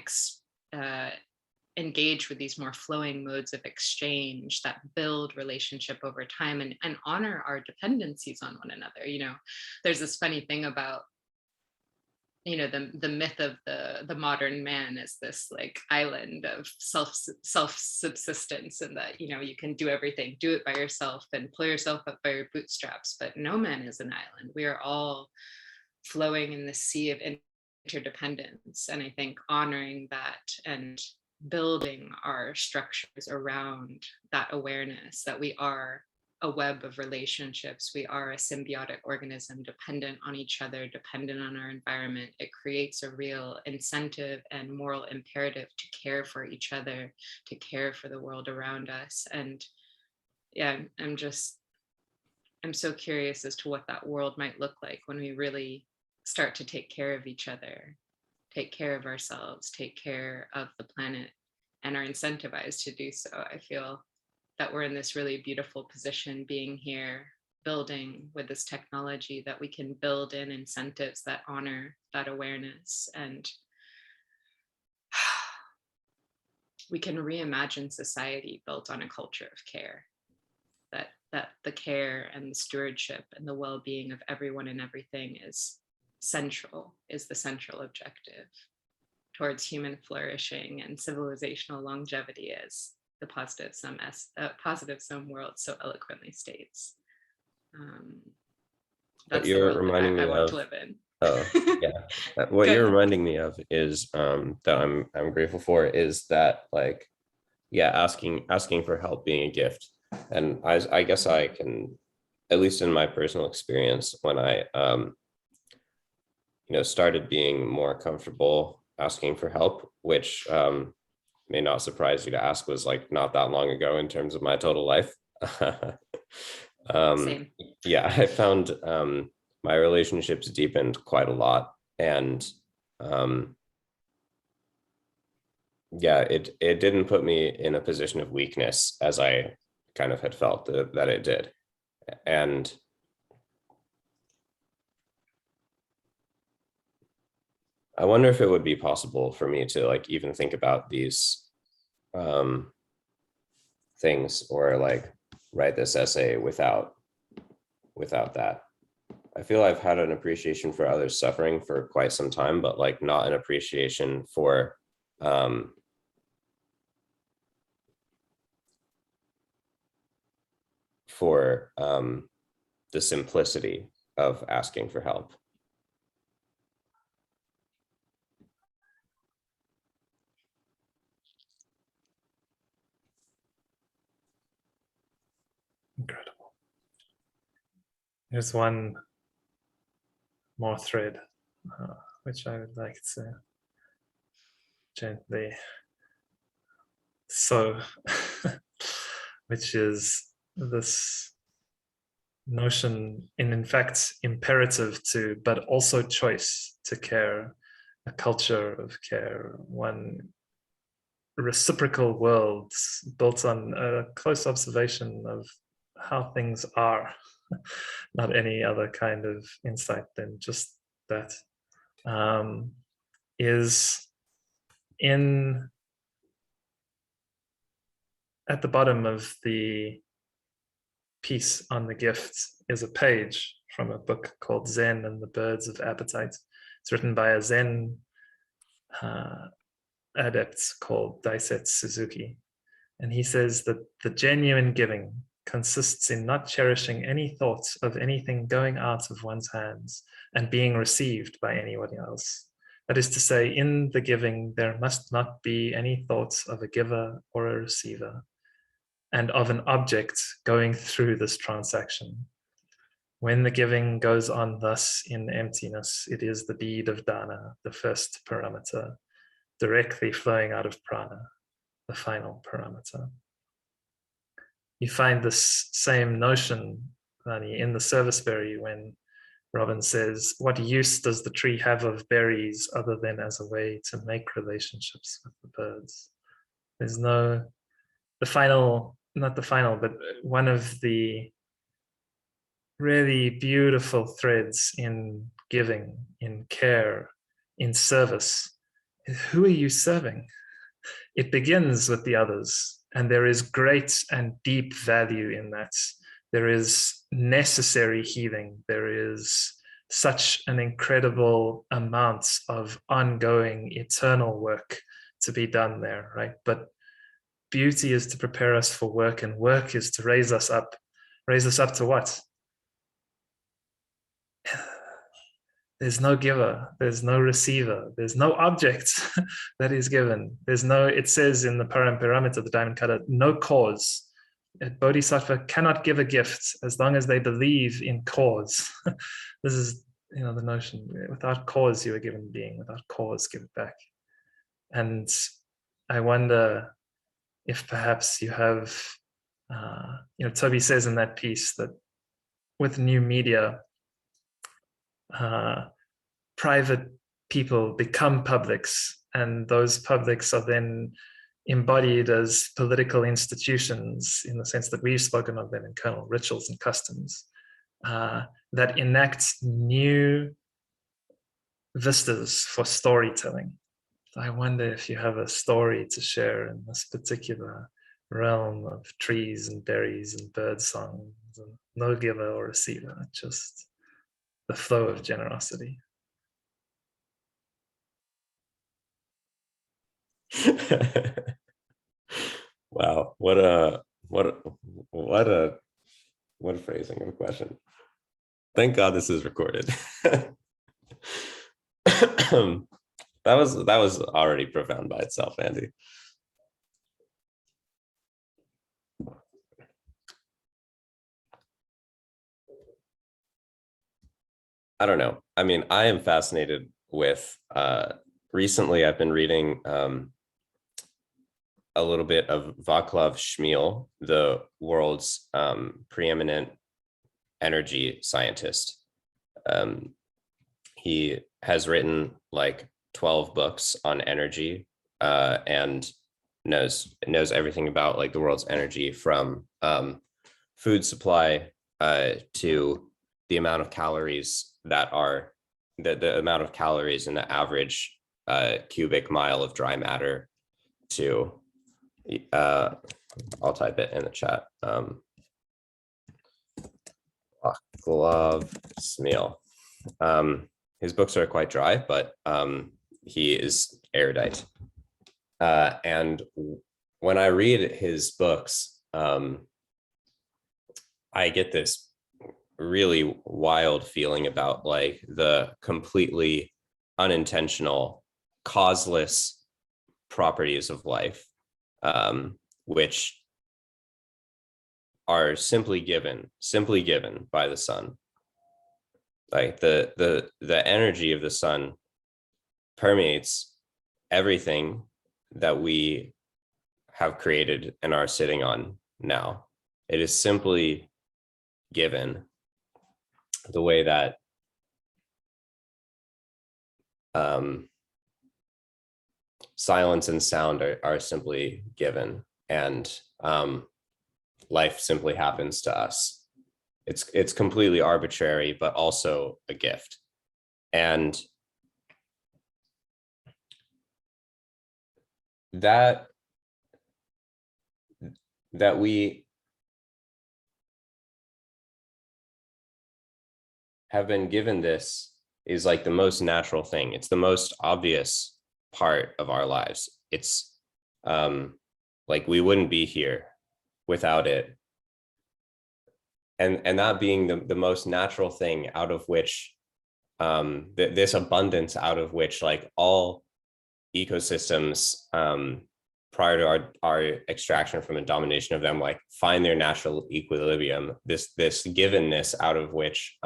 engage with these more flowing modes of exchange that build relationship over time and honor our dependencies on one another. You know, there's this funny thing about, you know, the myth of the modern man is this like island of self-subsistence, and that, you know, you can do everything, do it by yourself and pull yourself up by your bootstraps. But no man is an island. We are all flowing in the sea of interdependence. And I think honoring that and building our structures around that awareness that we are a web of relationships, we are a symbiotic organism dependent on each other, dependent on our environment. It creates a real incentive and moral imperative to care for each other, to care for the world around us. And yeah, I'm so curious as to what that world might look like when we really start to take care of each other, take care of ourselves, take care of the planet, and are incentivized to do so. I feel that we're in this really beautiful position being here, building with this technology, that we can build in incentives that honor that awareness. And we can reimagine society built on a culture of care, that the care and the stewardship and the well-being of everyone and everything is the central objective towards human flourishing and civilizational longevity, as the positive sum world so eloquently states. What That's the you're world reminding that I me want of, to live in. oh yeah, what Good. you're reminding me of is that I'm grateful for is that, like, yeah, asking for help being a gift. And I guess I can, at least in my personal experience, when I started being more comfortable asking for help, which may not surprise you to ask, was like not that long ago in terms of my total life. Same. Yeah, I found my relationships deepened quite a lot, and yeah, it didn't put me in a position of weakness as I kind of had felt that it did. And I wonder if it would be possible for me to, like, even think about these things, or like write this essay without that. I feel I've had an appreciation for others' suffering for quite some time, but like not an appreciation for the simplicity of asking for help. Incredible. There's one more thread, which I would like to gently sow, which is this notion, in fact, imperative to, but also choice to care, a culture of care, one reciprocal world built on a close observation of how things are, not any other kind of insight than just that, is at the bottom of the piece on the gift is a page from a book called Zen and the Birds of Appetite. It's written by a Zen adept called Daisetsu Suzuki. And he says that the genuine giving consists in not cherishing any thoughts of anything going out of one's hands and being received by anyone else. That is to say, in the giving, there must not be any thoughts of a giver or a receiver, and of an object going through this transaction. When the giving goes on thus in emptiness, it is the bead of dana, the first parameter, directly flowing out of prana, the final parameter. You find this same notion, Lani, in the service berry when Robin says, what use does the tree have of berries other than as a way to make relationships with the birds? There's no, not the final, but one of the really beautiful threads in giving, in care, in service. Who are you serving? It begins with the others, and there is great and deep value in that. There is necessary healing. There is such an incredible amount of ongoing eternal work to be done there, right? But beauty is to prepare us for work, and work is to raise us up. Raise us up to what? There's no giver, there's no receiver, there's no object that is given. There's no, it says in the Paramparamita, the diamond cutter, no cause. A bodhisattva cannot give a gift as long as they believe in cause. This is, the notion. Without cause, you are given being. Without cause, give it back. And I wonder if perhaps you have, Toby says in that piece that with new media, private people become publics, and those publics are then embodied as political institutions in the sense that we've spoken of them in kernel, rituals and customs that enact new vistas for storytelling. I wonder if you have a story to share in this particular realm of trees and berries and bird songs, and no giver or receiver, just the flow of generosity. Wow, what a phrasing of a question. Thank God this is recorded. That was already profound by itself, Andy. I don't know. I mean, I am fascinated with, recently I've been reading a little bit of Vaclav Smil, the world's preeminent energy scientist. He has written like 12 books on energy, and knows everything about like the world's energy, from food supply to the amount of calories that are the amount of calories in the average cubic mile of dry matter, to I'll type it in the chat. Vaclav Smil. His books are quite dry, but he is erudite. And when I read his books, I get this really wild feeling about like the completely unintentional, causeless properties of life, which are simply given by the sun. Like the energy of the sun permeates everything that we have created and are sitting on now. It is simply given, the way that silence and sound are simply given, and life simply happens to us. It's completely arbitrary, but also a gift. And that we have been given this is like the most natural thing. It's the most obvious part of our lives. It's like we wouldn't be here without it. And that being the most natural thing, out of which this abundance, out of which like all ecosystems prior to our extraction from the domination of them, like find their natural equilibrium, this givenness out of which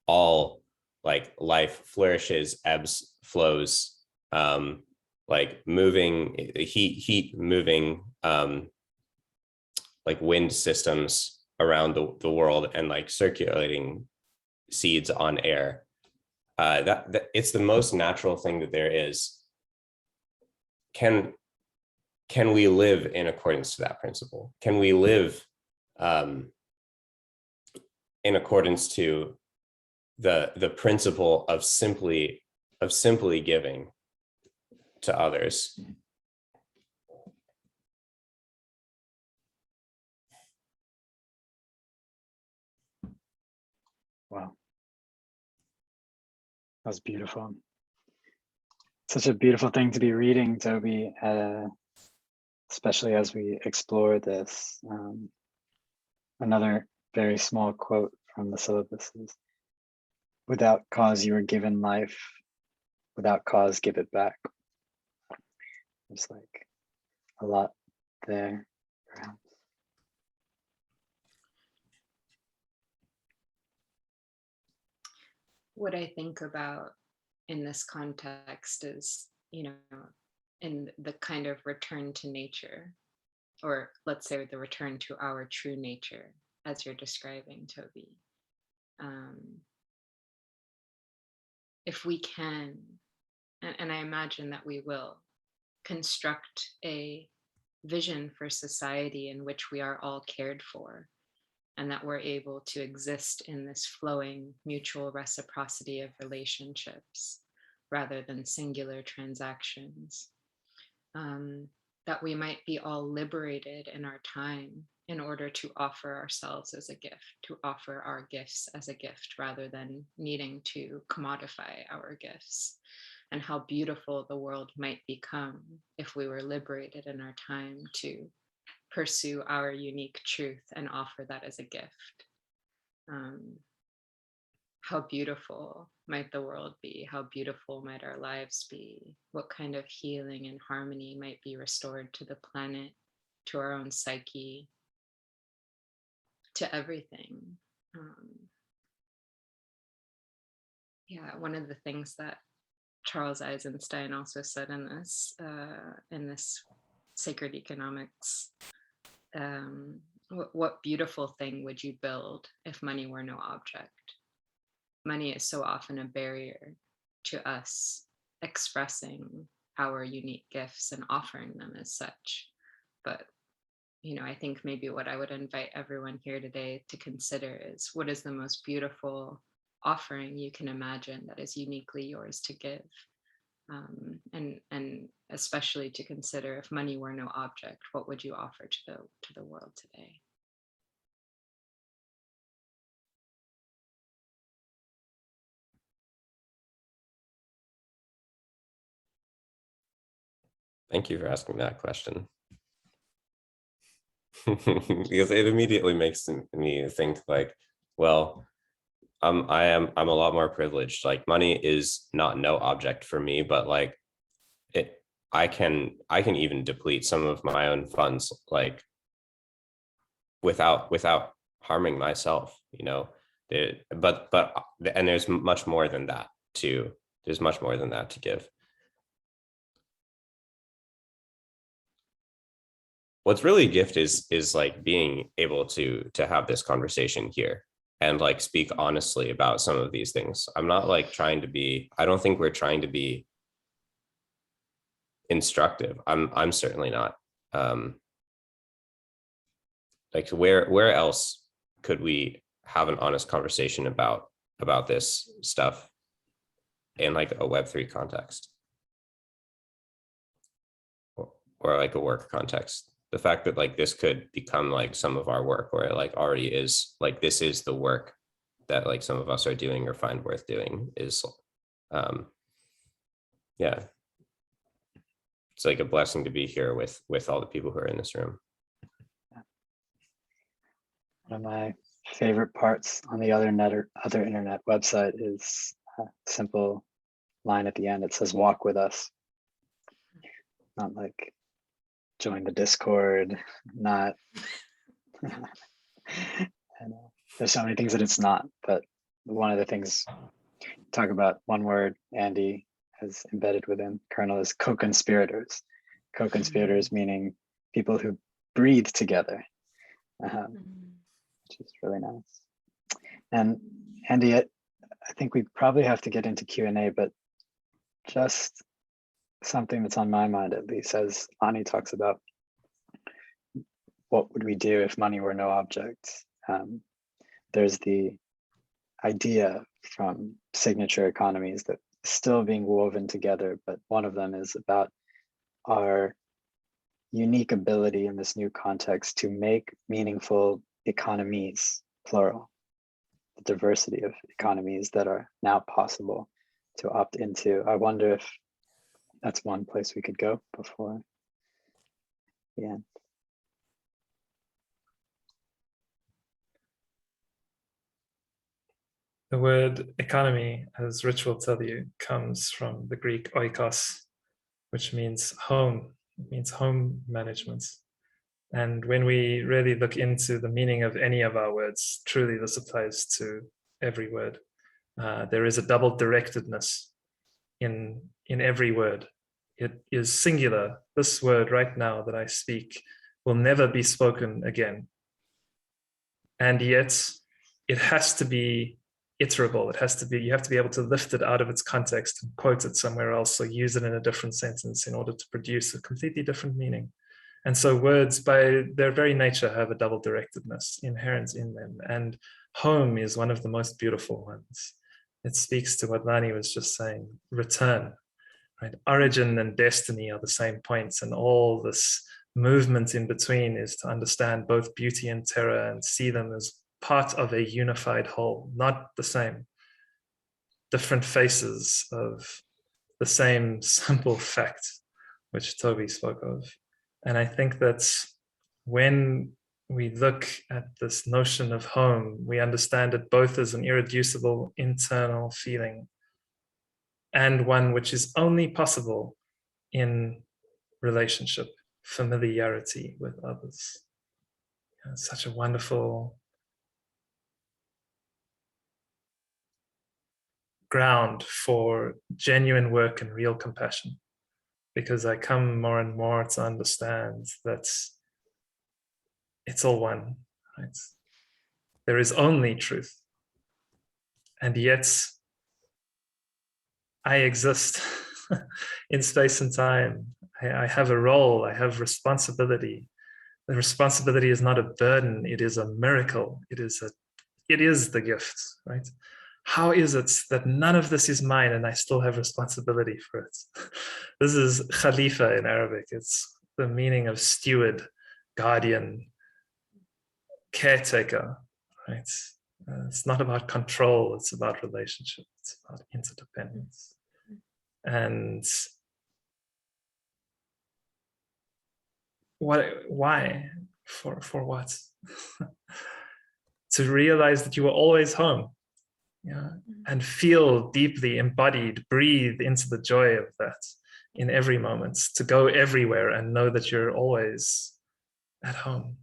all like life flourishes, ebbs, flows, like moving heat moving, like wind systems around the world, and like circulating seeds on air. That it's the most natural thing that there is. Can we live in accordance to that principle? Can we live in accordance to the principle of simply giving to others? Wow. That was beautiful. Such a beautiful thing to be reading, Toby, especially as we explore this. Another very small quote from the syllabus is, "Without cause you were given life, without cause give it back." There's like a lot there, perhaps. What I think about in this context is, in the kind of return to nature, or let's say the return to our true nature, as you're describing, Toby. If we can, and I imagine that we will, construct a vision for society in which we are all cared for, and that we're able to exist in this flowing mutual reciprocity of relationships, rather than singular transactions. That we might be all liberated in our time in order to offer ourselves as a gift, to offer our gifts as a gift rather than needing to commodify our gifts, and how beautiful the world might become if we were liberated in our time to pursue our unique truth and offer that as a gift. How beautiful might the world be? How beautiful might our lives be? What kind of healing and harmony might be restored to the planet, to our own psyche, to everything? Yeah, one of the things that Charles Eisenstein also said in this Sacred Economics, what beautiful thing would you build if money were no object? Money is so often a barrier to us expressing our unique gifts and offering them as such. But, you know, I think maybe what I would invite everyone here today to consider is, what is the most beautiful offering you can imagine that is uniquely yours to give? And especially to consider, if money were no object, what would you offer to the world today? Thank you for asking that question. Because it immediately makes me think like, well, I'm a lot more privileged. Like, money is not no object for me, but like I can even deplete some of my own funds, like without harming myself, you know. But and there's much more than that too. There's much more than that to give. What's really a gift is like being able to have this conversation here and like speak honestly about some of these things. I'm not like trying to be, I don't think we're trying to be instructive. I'm certainly not. Like where else could we have an honest conversation about this stuff in like a Web3 context or like a work context? The fact that like this could become like some of our work, or it like already is, like this is the work that like some of us are doing or find worth doing, is yeah, it's like a blessing to be here with all the people who are in this room. One of my favorite parts on the other internet website is a simple line at the end. It says, "Walk with us." Not like join the Discord, not. I know there's so many things that it's not, but one of the things, talk about one word Andy has embedded within Kernel is co-conspirators. Co-conspirators meaning people who breathe together, which is really nice. And Andy, I think we probably have to get into Q&A, but just something that's on my mind, at least, as Lani talks about, what would we do if money were no object? There's the idea from signature economies that still being woven together, but one of them is about our unique ability in this new context to make meaningful economies, plural, the diversity of economies that are now possible to opt into. I wonder if that's one place we could go before the end. The word economy, as Rich will tell you, comes from the Greek oikos, which means home. It means home management. And when we really look into the meaning of any of our words, truly this applies to every word. There is a double directedness in every word. It is singular. This word right now that I speak will never be spoken again. And yet it has to be iterable. It has to be, you have to be able to lift it out of its context and quote it somewhere else, or use it in a different sentence in order to produce a completely different meaning. And so words by their very nature have a double directedness inherent in them. And home is one of the most beautiful ones. it speaks to what Lani was just saying, return, right? Origin and destiny are the same points, and all this movement in between is to understand both beauty and terror and see them as part of a unified whole, not the same, different faces of the same simple fact, which Toby spoke of. And I think that when we look at this notion of home, we understand it both as an irreducible internal feeling and one which is only possible in relationship, familiarity with others. It's such a wonderful ground for genuine work and real compassion, because I come more and more to understand that it's all one, right? There is only truth. And yet I exist in space and time. I have a role, I have responsibility. The responsibility is not a burden, it is a miracle. It is the gift, right? How is it that none of this is mine and I still have responsibility for it? This is Khalifa in Arabic. It's the meaning of steward, guardian, caretaker, right? It's not about control, it's about relationship, it's about interdependence. And why? For what? To realize that you are always home, yeah, and feel deeply embodied, breathe into the joy of that in every moment, to go everywhere and know that you're always at home.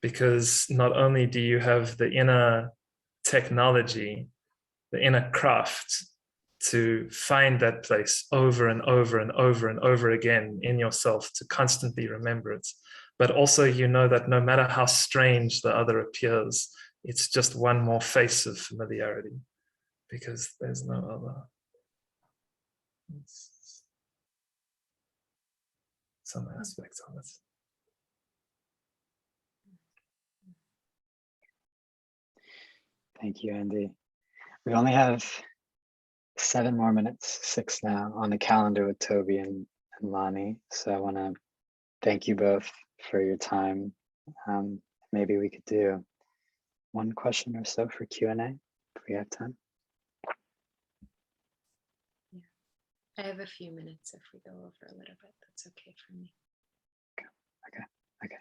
Because not only do you have the inner technology, the inner craft to find that place over and over and over and over again in yourself, to constantly remember it, but also you know that no matter how strange the other appears, it's just one more face of familiarity, because there's no other. It's some aspect of it. Thank you, Andy. We only have 7 more minutes, 6 now, on the calendar with Toby and Lani. So I want to thank you both for your time. Maybe we could do 1 question or so for Q&A if we have time. Yeah, I have a few minutes if we go over a little bit. That's okay for me. Okay.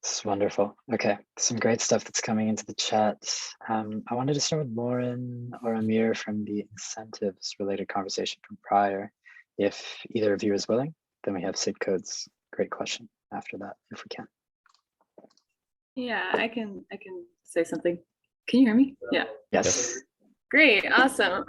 This is wonderful. Okay, some great stuff that's coming into the chat. I wanted to start with Lauren or Amir from the incentives related conversation from prior. If either of you is willing, then we have Sid Code's great question after that, if we can. Yeah, I can say something. Can you hear me? Yeah. Yes. Great, awesome.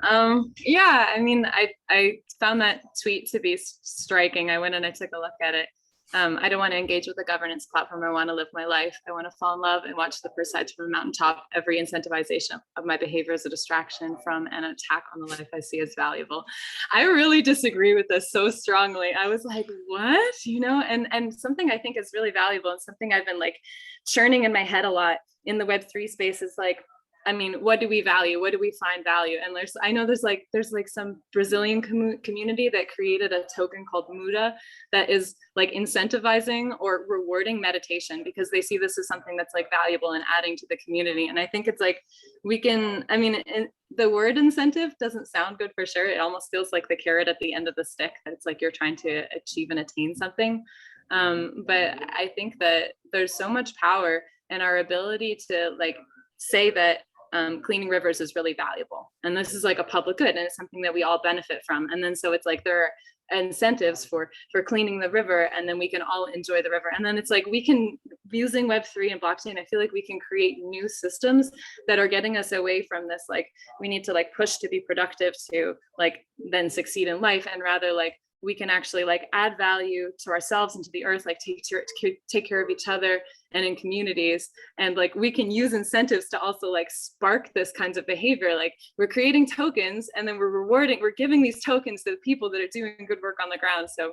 Yeah, I mean, I found that tweet to be striking. I went and I took a look at it. I don't want to engage with a governance platform. I want to live my life. I want to fall in love and watch the first sides from a mountaintop. Every incentivization of my behavior is a distraction from an attack on the life I see as valuable. I really disagree with this so strongly. I was like, what? You know, and something I think is really valuable and something I've been like churning in my head a lot in the Web3 space is like, I mean, what do we value? What do we find value? And I know there's like some Brazilian community that created a token called Muda that is like incentivizing or rewarding meditation because they see this as something that's like valuable and adding to the community. And I think it's like we can, I mean, the word incentive doesn't sound good for sure. It almost feels like the carrot at the end of the stick. That it's like you're trying to achieve and attain something. But I think that there's so much power in our ability to like say that cleaning rivers is really valuable. And this is like a public good and it's something that we all benefit from. And then so it's like there are incentives for cleaning the river and then we can all enjoy the river. And then it's like we can, using Web3 and blockchain, I feel like we can create new systems that are getting us away from this, like we need to like push to be productive to like then succeed in life, and rather like we can actually like add value to ourselves and to the earth, like take care of each other and in communities. And like we can use incentives to also like spark this kinds of behavior. Like we're creating tokens and then we're giving these tokens to the people that are doing good work on the ground. So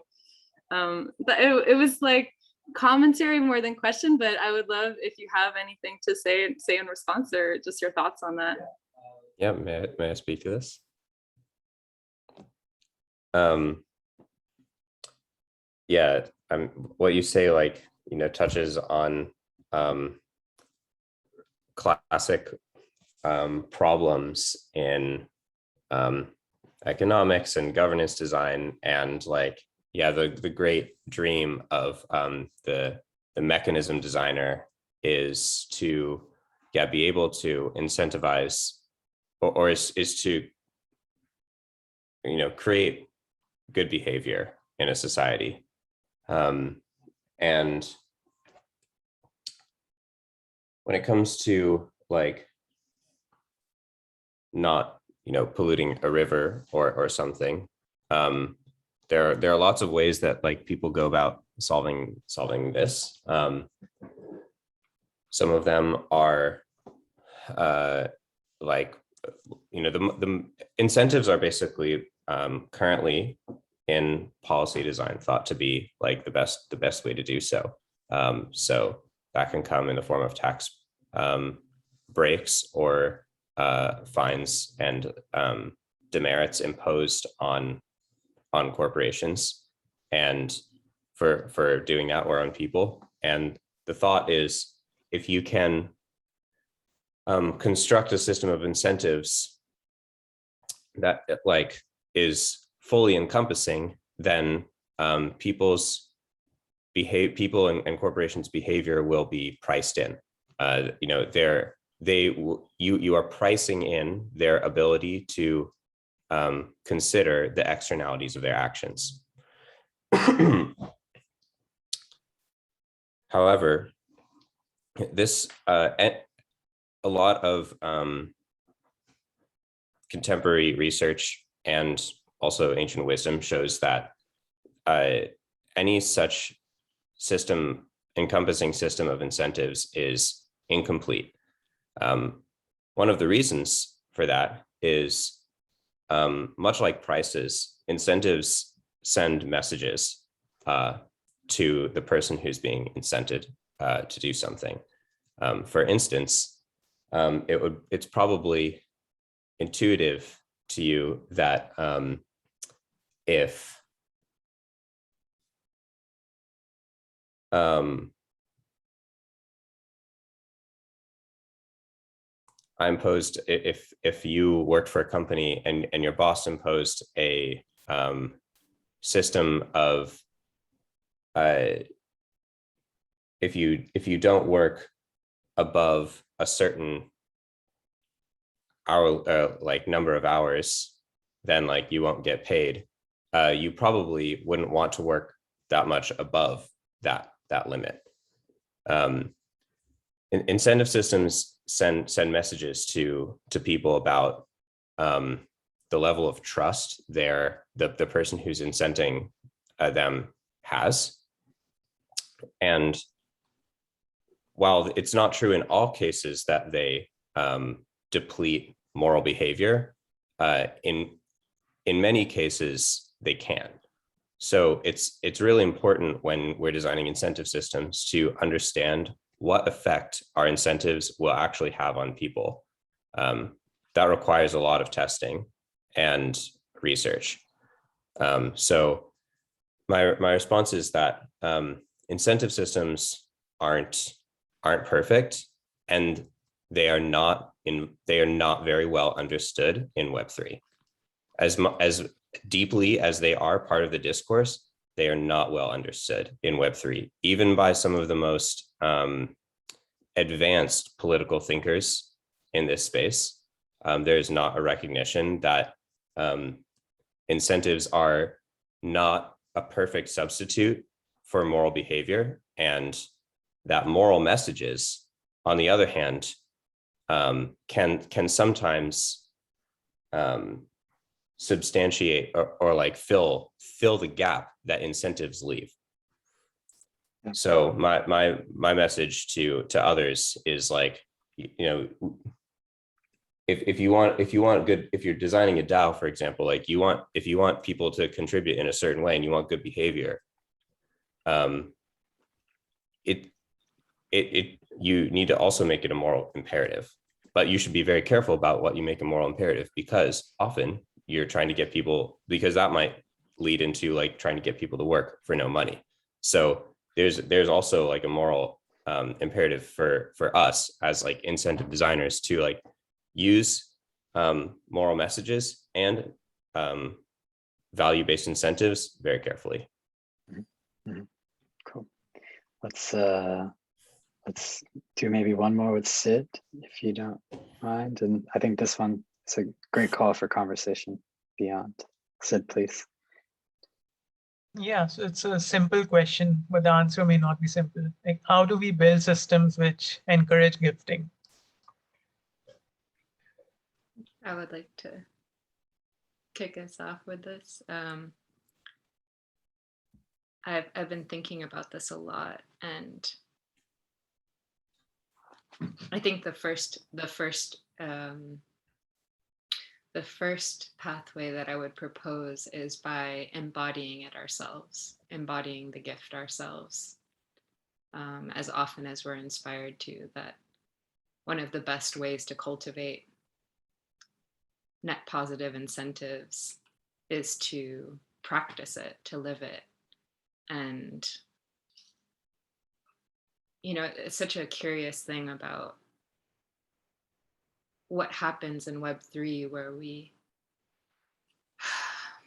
but it was like commentary more than question, but I would love if you have anything to say in response or just your thoughts on that. Yeah, may I speak to this? Yeah, what you say, like, touches on classic problems in economics and governance design, and like, yeah, the great dream of the mechanism designer is to, yeah, be able to incentivize, or is to, create good behavior in a society. And when it comes to like not, polluting a river or something, there are lots of ways that like people go about solving this. Some of them are like, the incentives are basically currently in policy design thought to be like the best way to do so. So that can come in the form of tax breaks or fines and demerits imposed on corporations, and for doing that, or on people. And the thought is, if you can construct a system of incentives that like is fully encompassing, then people and corporations' behavior will be priced in. You are pricing in their ability to consider the externalities of their actions. However, this a lot of contemporary research and also ancient wisdom shows that any such encompassing system of incentives is incomplete. One of the reasons for that is, much like prices, incentives send messages to the person who's being incented to do something. For instance, it's probably intuitive to you that if I imposed, if you worked for a company and your boss imposed a system of if you don't work above a certain hour, like number of hours, then like you won't get paid. You probably wouldn't want to work that much above that limit. Incentive systems send messages to people about the level of trust the person who's incenting them has. And while it's not true in all cases that they deplete moral behavior, in many cases they can. So it's really important when we're designing incentive systems to understand what effect our incentives will actually have on people. That requires a lot of testing and research. So my response is that incentive systems aren't perfect, and they are not very well understood in Web3. As deeply as they are part of the discourse, they are not well understood in Web3, even by some of the most advanced political thinkers in this space. There's not a recognition that incentives are not a perfect substitute for moral behavior, and that moral messages, on the other hand, can sometimes substantiate or like fill the gap that incentives leave. So my message to others is like, if you're designing a DAO, for example, like if you want people to contribute in a certain way and you want good behavior, you need to also make it a moral imperative. but you should be very careful about what you make a moral imperative, because often you're trying to get people, because that might lead into like trying to get people to work for no money. So there's also like a moral imperative for us as like incentive designers to like use moral messages and value-based incentives very carefully. Mm-hmm. Cool. Let's do maybe one more with Sid, if you don't mind. And I think this one is a great call for conversation beyond. Sid, please. Yeah, so it's a simple question, but the answer may not be simple. Like, how do we build systems which encourage gifting? I would like to kick us off with this. I've been thinking about this a lot, and I think the first pathway that I would propose is by embodying it ourselves, embodying the gift ourselves, as often as we're inspired to. That one of the best ways to cultivate net positive incentives is to practice it, to live it. And, you know, it's such a curious thing about what happens in Web3, where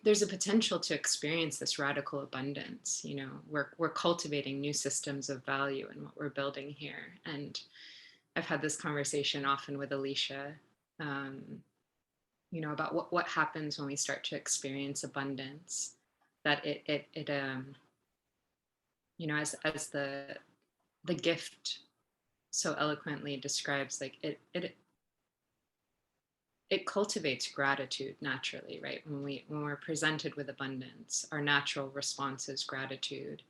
there's a potential to experience this radical abundance. You know, we're cultivating new systems of value in what we're building here. And I've had this conversation often with Alicia, you know, about what happens when we start to experience abundance. That it you know, as the gift so eloquently describes, like it cultivates gratitude naturally, right? When we're presented with abundance, our natural response is gratitude.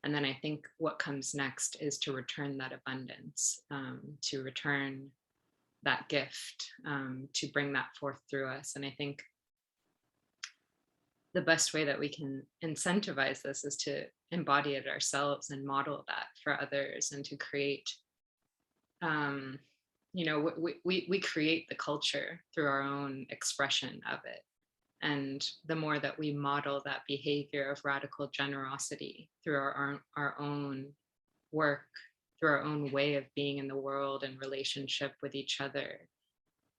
And then I think what comes next is to return that abundance, to return that gift, to bring that forth through us. And I think the best way that we can incentivize this is to embody it ourselves and model that for others, and to create, you know, we create the culture through our own expression of it. And the more that we model that behavior of radical generosity through our own work, through our own way of being in the world and relationship with each other,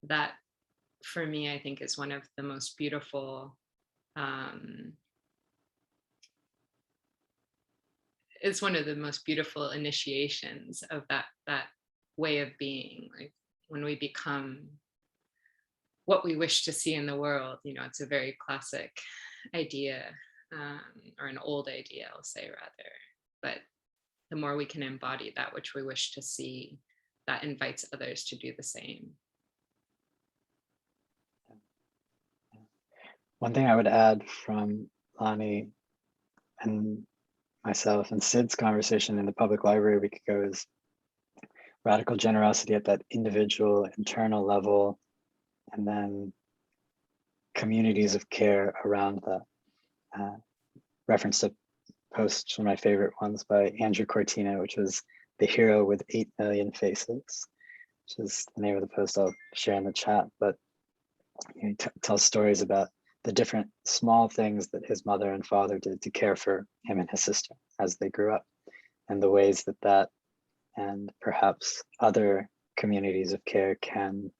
that for me, I think is one of the most beautiful, it's one of the most beautiful initiations of that way of being. Like when we become what we wish to see in the world, you know, it's a very classic idea, or an old idea, I'll say rather. But the more we can embody that which we wish to see, that invites others to do the same. One thing I would add from Lani and myself and Sid's conversation in the public library a week ago is radical generosity at that individual internal level, and then communities of care around that. Referenced a post, one of my favorite ones by Andrew Cortina, which was "The Hero with 8 Million Faces," which is the name of the post I'll share in the chat. But he tells stories about the different small things that his mother and father did to care for him and his sister as they grew up, and the ways that and perhaps other communities of care can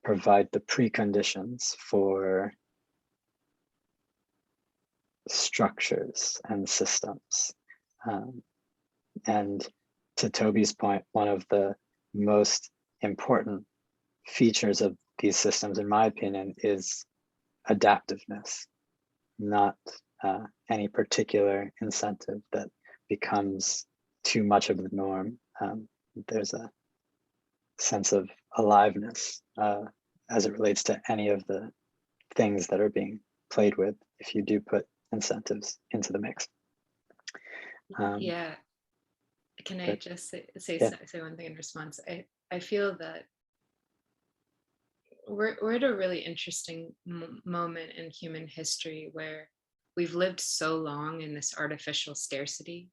provide the preconditions for structures and systems. And to Toby's point, one of the most important features of these systems, in my opinion, is adaptiveness, not any particular incentive that becomes too much of the norm. There's a sense of aliveness as it relates to any of the things that are being played with if you do put incentives into the mix. Yeah. Can I just say one thing in response? I feel that we're at a really interesting moment in human history where we've lived so long in this artificial scarcity.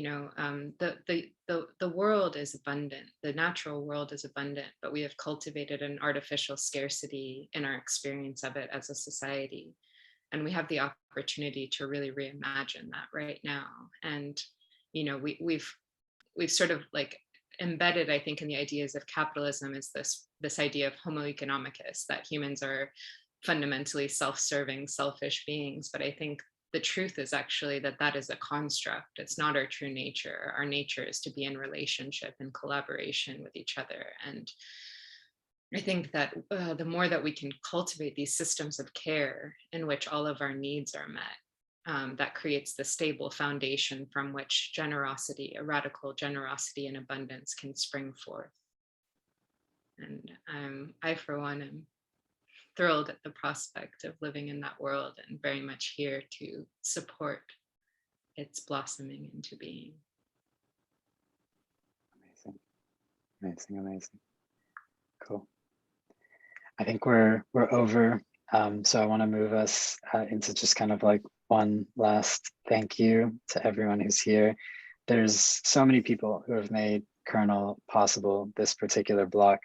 the world is abundant, the natural world is abundant, but we have cultivated an artificial scarcity in our experience of it as a society. And we have the opportunity to really reimagine that right now. And, we've sort of like embedded, I think, in the ideas of capitalism is this idea of homo economicus, that humans are fundamentally self-serving, selfish beings. But I think the truth is actually that is a construct. It's not our true nature. Our nature is to be in relationship and collaboration with each other. And I think that the more that we can cultivate these systems of care in which all of our needs are met, that creates the stable foundation from which generosity, a radical generosity and abundance can spring forth. And I, for one, am thrilled at the prospect of living in that world and very much here to support its blossoming into being. Amazing, amazing, amazing. Cool. I think we're over. So I want to move us into just kind of like one last thank you to everyone who's here. There's so many people who have made Kernel possible, this particular block.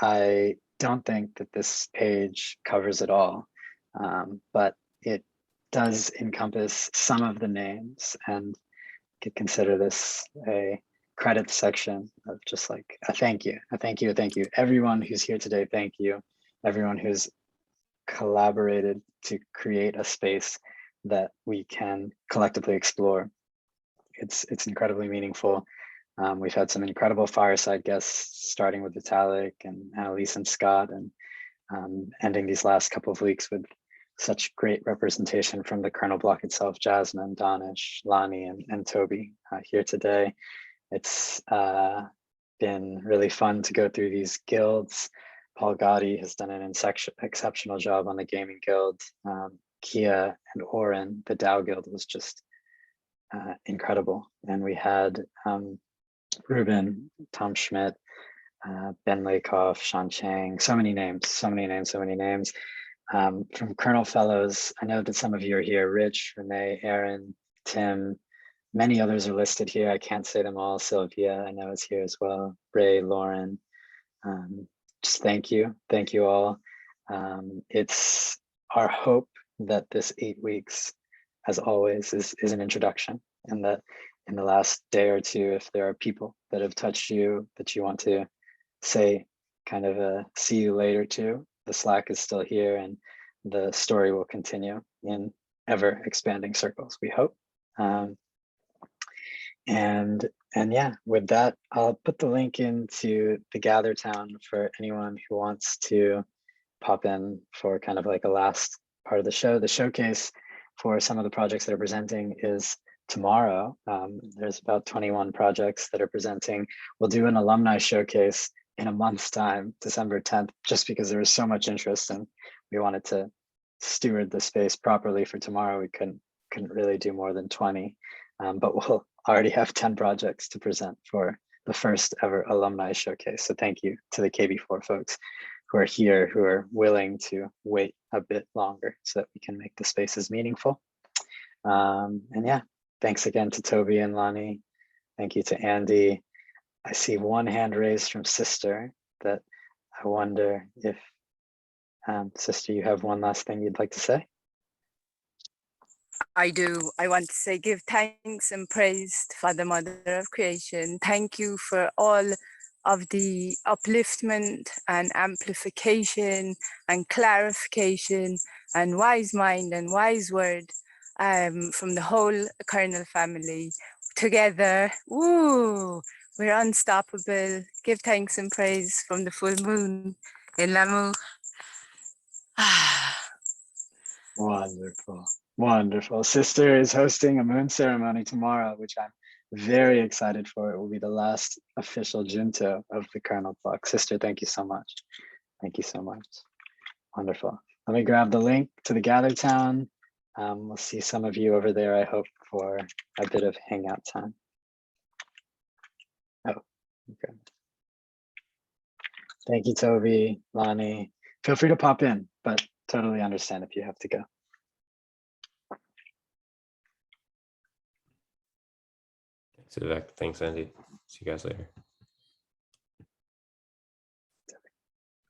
I don't think that this page covers it all, but it does encompass some of the names, and could consider this a credit section of just like a thank you, a thank you, a thank you. Everyone who's here today, thank you. Everyone who's collaborated to create a space that we can collectively explore. It's incredibly meaningful. We've had some incredible fireside guests, starting with Vitalik and Annalise and Scott, and ending these last couple of weeks with such great representation from the Kernel block itself, Jasmine, Danish, Lani, and Toby here today. It's been really fun to go through these guilds. Paul Gotti has done an exceptional job on the Gaming Guild. Kia and Oren, the DAO Guild, was just incredible. And we had Ruben, Tom Schmidt, Ben Lakoff, Sean Chang, so many names, so many names, so many names. From Kernel Fellows, I know that some of you are here, Rich, Renee, Aaron, Tim, many others are listed here. I can't say them all. Sylvia, I know, is here as well. Ray, Lauren, just thank you all. It's our hope that this 8 weeks, as always, is an introduction, and that in the last day or two, if there are people that have touched you that you want to say kind of a see you later to, the Slack is still here, and the story will continue in ever expanding circles, we hope. And yeah, with that, I'll put the link into the Gather Town for anyone who wants to pop in for kind of like a last part of the show. The showcase for some of the projects that are presenting is tomorrow. There's about 21 projects that are presenting. We'll do an alumni showcase in a month's time, December 10th, just because there was so much interest and we wanted to steward the space properly for tomorrow. We couldn't really do more than 20, but we'll already have 10 projects to present for the first ever alumni showcase. So thank you to the KB4 folks who are here, who are willing to wait a bit longer so that we can make the spaces meaningful. And yeah, thanks again to Toby and Lani. Thank you to Andy. I see one hand raised from Sister that I wonder if, Sister, you have one last thing you'd like to say? I do. I want to say, give thanks and praise for the Mother of Creation. Thank you for all of the upliftment and amplification and clarification and wise mind and wise word from the whole Kernel family. Together, woo, we're unstoppable. Give thanks and praise from the full moon in Lamu. Wonderful. Wonderful. Sister is hosting a moon ceremony tomorrow, which I'm very excited for. It will be the last official Junto of the Kernel block. Sister, thank you so much. Thank you so much. Wonderful. Let me grab the link to the Gather Town. We'll see some of you over there, I hope, for a bit of hangout time. Oh, okay. Thank you, Toby, Lani. Feel free to pop in, but totally understand if you have to go. Thanks, Vivek. Thanks, Andy. See you guys later.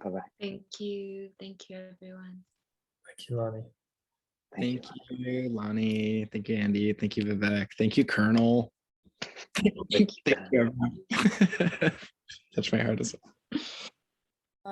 Bye-bye. Thank you, everyone. Thank you, Lani. Thank you, Lani. Thank you, Andy. Thank you, Vivek. Thank you, Kernel. Thank you, everyone. Touch my heart as well.